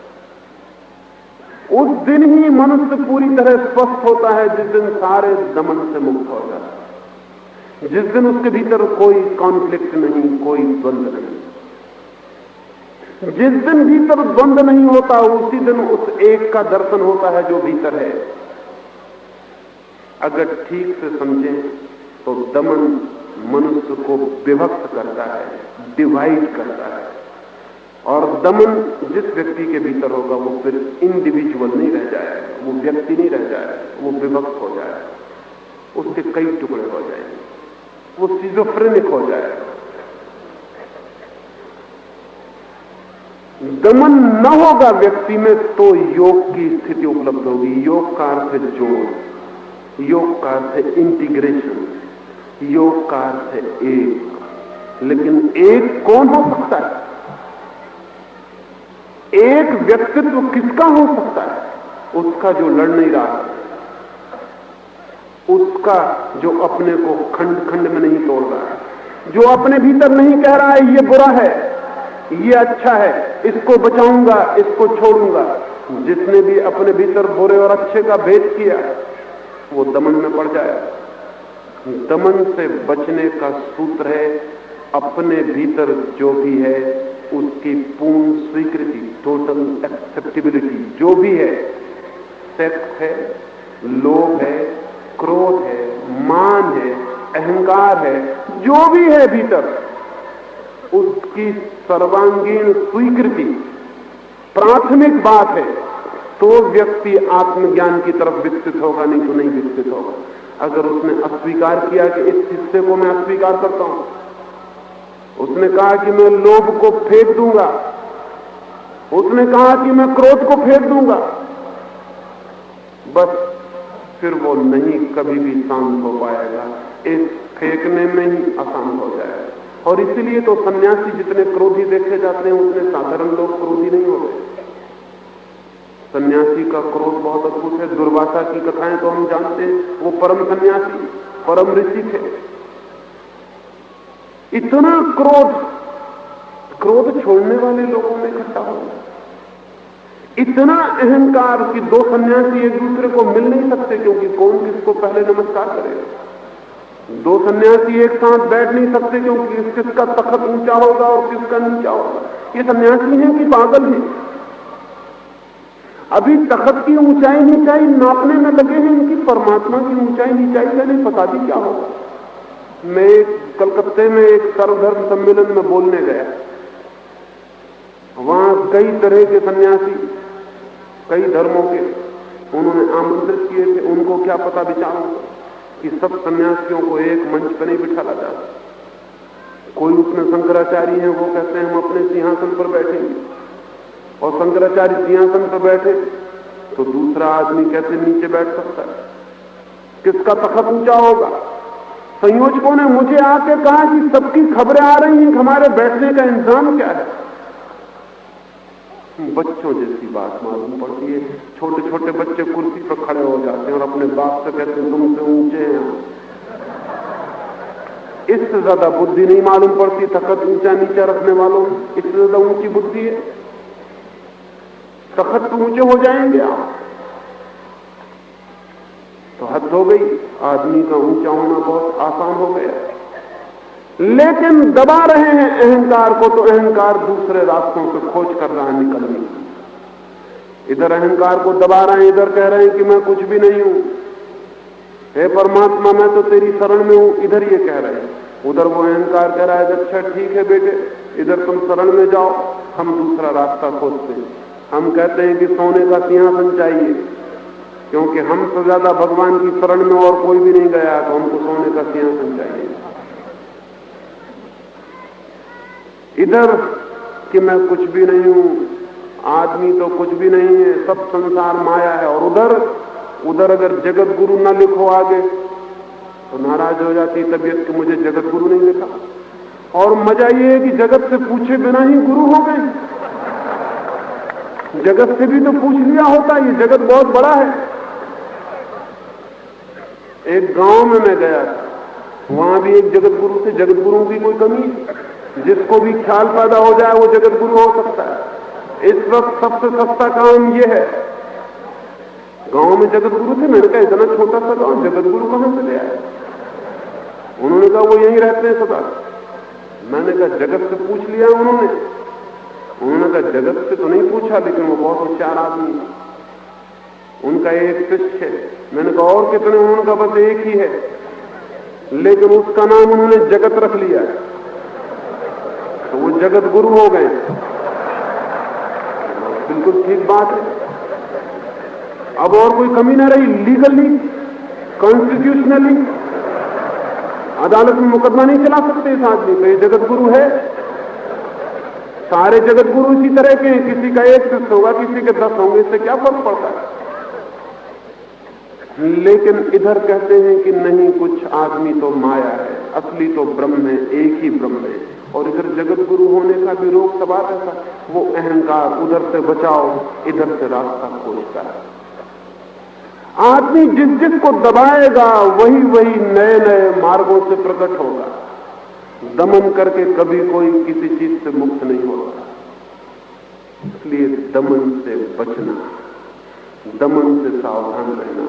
उस दिन ही मनुष्य पूरी तरह स्वस्थ होता है जिस दिन सारे दमन से मुक्त हो जाता है, जिस दिन उसके भीतर कोई कॉन्फ्लिक्ट नहीं, कोई द्वंद्व नहीं। जिस दिन भीतर द्वंद्व नहीं होता उसी दिन उस एक का दर्शन होता है जो भीतर है। अगर ठीक से समझें तो दमन मनुष्य को विभक्त करता है, डिवाइड करता है, और दमन जिस व्यक्ति के भीतर होगा वो फिर इंडिविजुअल नहीं रह जाएगा, वो व्यक्ति नहीं रह जाएगा, वो विभक्त हो जाएगा, उसके कई टुकड़े हो जाएंगे, वो सिजोफ्रेनिक हो जाएगा। दमन न होगा व्यक्ति में तो योग की स्थिति उपलब्ध होगी। योग का अर्थ है जोड़, योग का अर्थ है इंटीग्रेशन, योग का अर्थ है एक। लेकिन एक कौन हो सकता है? एक व्यक्तित्व किसका हो सकता है? उसका जो लड़ नहीं रहा, उसका जो अपने को खंड खंड में नहीं तोड़ रहा है, जो अपने भीतर नहीं कह रहा है ये बुरा है, ये अच्छा है, इसको बचाऊंगा, इसको छोड़ूंगा। जिसने भी अपने भीतर बुरे और अच्छे का भेद किया वो दमन में पड़ जाए। दमन से बचने का सूत्र है अपने भीतर जो भी है उसकी पूर्ण स्वीकृति, टोटल एक्सेप्टेबिलिटी। जो भी है, सेक्स है, लोभ है, क्रोध है, मान है, अहंकार है, जो भी है भीतर, उसकी सर्वांगीण स्वीकृति प्राथमिक बात है। तो व्यक्ति आत्मज्ञान की तरफ विकसित होगा, नहीं तो नहीं विकसित होगा। अगर उसने अस्वीकार किया कि इस हिस्से को मैं अस्वीकार करता हूं, उसने कहा कि मैं लोभ को फेंक दूंगा, उसने कहा कि मैं क्रोध को फेंक दूंगा, बस फिर वो नहीं कभी भी शांत हो पाएगा, इस फेंकने में ही अशांत हो जाएगा। और इसीलिए तो सन्यासी जितने क्रोधी देखे जाते हैं उतने साधारण लोग क्रोधी नहीं होते। सन्यासी का क्रोध बहुत अद्भुत है। दुर्वासा की कथाएं तो हम जानते हैं, वो परम सन्यासी, परम ऋषि थे। इतना क्रोध छोड़ने वाले लोगों में इकट्ठा हो, इतना अहंकार कि दो सन्यासी एक दूसरे को मिल नहीं सकते, क्योंकि कौन किसको पहले नमस्कार करेगा। दो सन्यासी एक साथ बैठ नहीं सकते क्योंकि किसका तखत ऊंचा होगा और किसका नीचा होगा। ये सन्यासी हैं कि पागल हैं? अभी तखत की ऊंचाई नीचाई नापने में लगे हैं, इनकी परमात्मा की ऊंचाई नीचाई का नहीं पता भी क्या होगा। मैं कलकत्ते में एक सर्वधर्म सम्मेलन में बोलने गया, वहां कई तरह के सन्यासी, कई धर्मों के उन्होंने आमंत्रित किए थे। उनको क्या पता विचारों कि सब सन्यासियों को एक मंच पर नहीं बिठाला जाता। कोई उसमें शंकराचार्य हैं, वो कहते हैं हम अपने सिंहासन पर बैठेंगे, और शंकराचार्य सिंहासन पर बैठे तो दूसरा आदमी कैसे नीचे बैठ सकता है? किसका तखत ऊंचा होगा? संयोजकों ने मुझे आके कहा कि सबकी खबरें आ रही हैं, हमारे बैठने का इंतजाम क्या है? बच्चों जैसी बात मालूम पड़ती है। छोटे छोटे बच्चे कुर्सी पर खड़े हो जाते हैं और अपने बाप से कहते हैं तुमसे ऊंचे हैं। इससे ज्यादा बुद्धि नहीं मालूम पड़ती तखत ऊंचा नीचा रखने वालों में। इससे ज्यादा ऊंची बुद्धि है? तखत तो ऊंचे हो जाएंगे आप। तो हद हो गई, आदमी का ऊंचा होना बहुत आसान हो गया। लेकिन दबा रहे हैं अहंकार को, तो अहंकार दूसरे रास्तों से खोज कर रहा है निकलने की। इधर अहंकार को दबा रहे हैं, इधर कह रहे हैं कि मैं कुछ भी नहीं हूं, हे परमात्मा मैं तो तेरी शरण में हूं, इधर ये कह रहे हैं। उधर वो अहंकार कह रहा है अच्छा ठीक है बेटे, इधर तुम शरण में जाओ, हम दूसरा रास्ता खोजते हैं। हम कहते हैं कि सोने का सिंहासन चाहिए, क्योंकि हमसे ज्यादा भगवान की शरण में और कोई भी नहीं गया, तो हमको सोने का सिंहासन चाहिए। इधर कि मैं कुछ भी नहीं हूं, आदमी तो कुछ भी नहीं है, सब संसार माया है। और उधर अगर जगत गुरु न लिखो आगे तो नाराज हो जाती तबीयत कि मुझे जगत गुरु नहीं लिखा। और मजा ये है कि जगत से पूछे बिना ही गुरु हो गए। जगत से भी तो पूछ लिया होता, ये जगत बहुत बड़ा है। एक गांव में मैं गया था, वहां भी एक जगत गुरु थे। जगत गुरु की कोई कमी, जिसको भी ख्याल पैदा हो जाए वो जगत गुरु हो सकता है। इस वक्त सबसे सस्ता काम ये है। गांव में जगत गुरु थे, मैंने कहा इतना छोटा सा गांव जगत गुरु कहां से ले आए? उन्होंने कहा वो यहीं रहते हैं सदा। मैंने कहा जगत से पूछ लिया उन्होंने कहा जगत से तो नहीं पूछा, लेकिन वो बहुत होशियार आदमी, उनका एक शिष्य है। मैंने कहा और कितने? उन्होंने कहा बस एक ही है, लेकिन उसका नाम उन्होंने जगत रख लिया है, तो वो जगत गुरु हो गए। बिल्कुल ठीक बात है। अब और कोई कमी ना रही। लीगली, कॉन्स्टिट्यूशनली अदालत में मुकदमा नहीं चला सकते इस आदमी को, ये जगत गुरु है। सारे जगत गुरु इसी तरह के हैं, किसी का एक शिष्य होगा, किसी के 10 होंगे, इससे क्या फर्क पड़ता है? लेकिन इधर कहते हैं कि नहीं, कुछ आदमी तो माया है, असली तो ब्रह्म है, एक ही ब्रह्म है। और इधर जगत गुरु होने का भी रोक सवाल रहता, वो अहंकार उधर से बचाओ, इधर से रास्ता खोजता है। आदमी जिस को दबाएगा वही नए नए मार्गों से प्रकट होगा। दमन करके कभी कोई किसी चीज से मुक्त नहीं होगा। इसलिए दमन से बचना, दमन से सावधान रहना,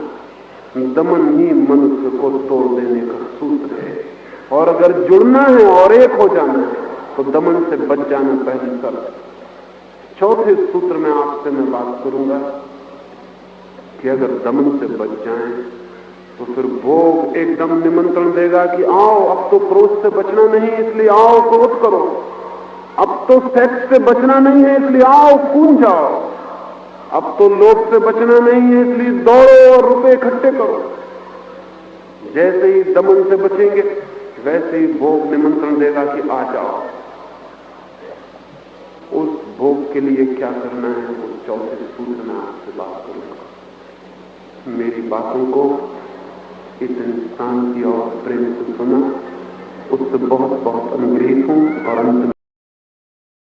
दमन ही मनुष्य को तोड़ देने का सूत्र है। और अगर जुड़ना है और एक हो जाना है तो दमन से बच जाना पहली शर्त। चौथे सूत्र में आपसे मैं बात करूंगा कि अगर दमन से बच जाएं तो फिर भोग एकदम निमंत्रण देगा कि आओ, अब तो क्रोध से बचना नहीं, इसलिए आओ क्रोध करो। अब तो सेक्स से बचना नहीं है, इसलिए आओ कूद जाओ। अब तो लोभ से बचना नहीं है, इसलिए दौड़ो और रुपए इकट्ठे करो। जैसे ही दमन से बचेंगे वैसे ही भोग निमंत्रण देगा कि आ जाओ। उस भोग के लिए क्या करना है, उस चौथे सूत्र में आपसे बात करूंगा। मेरी बातों को इतनी शांति और प्रेम से सुना, उससे बहुत बहुत अनुग्रहित हूं। और अंत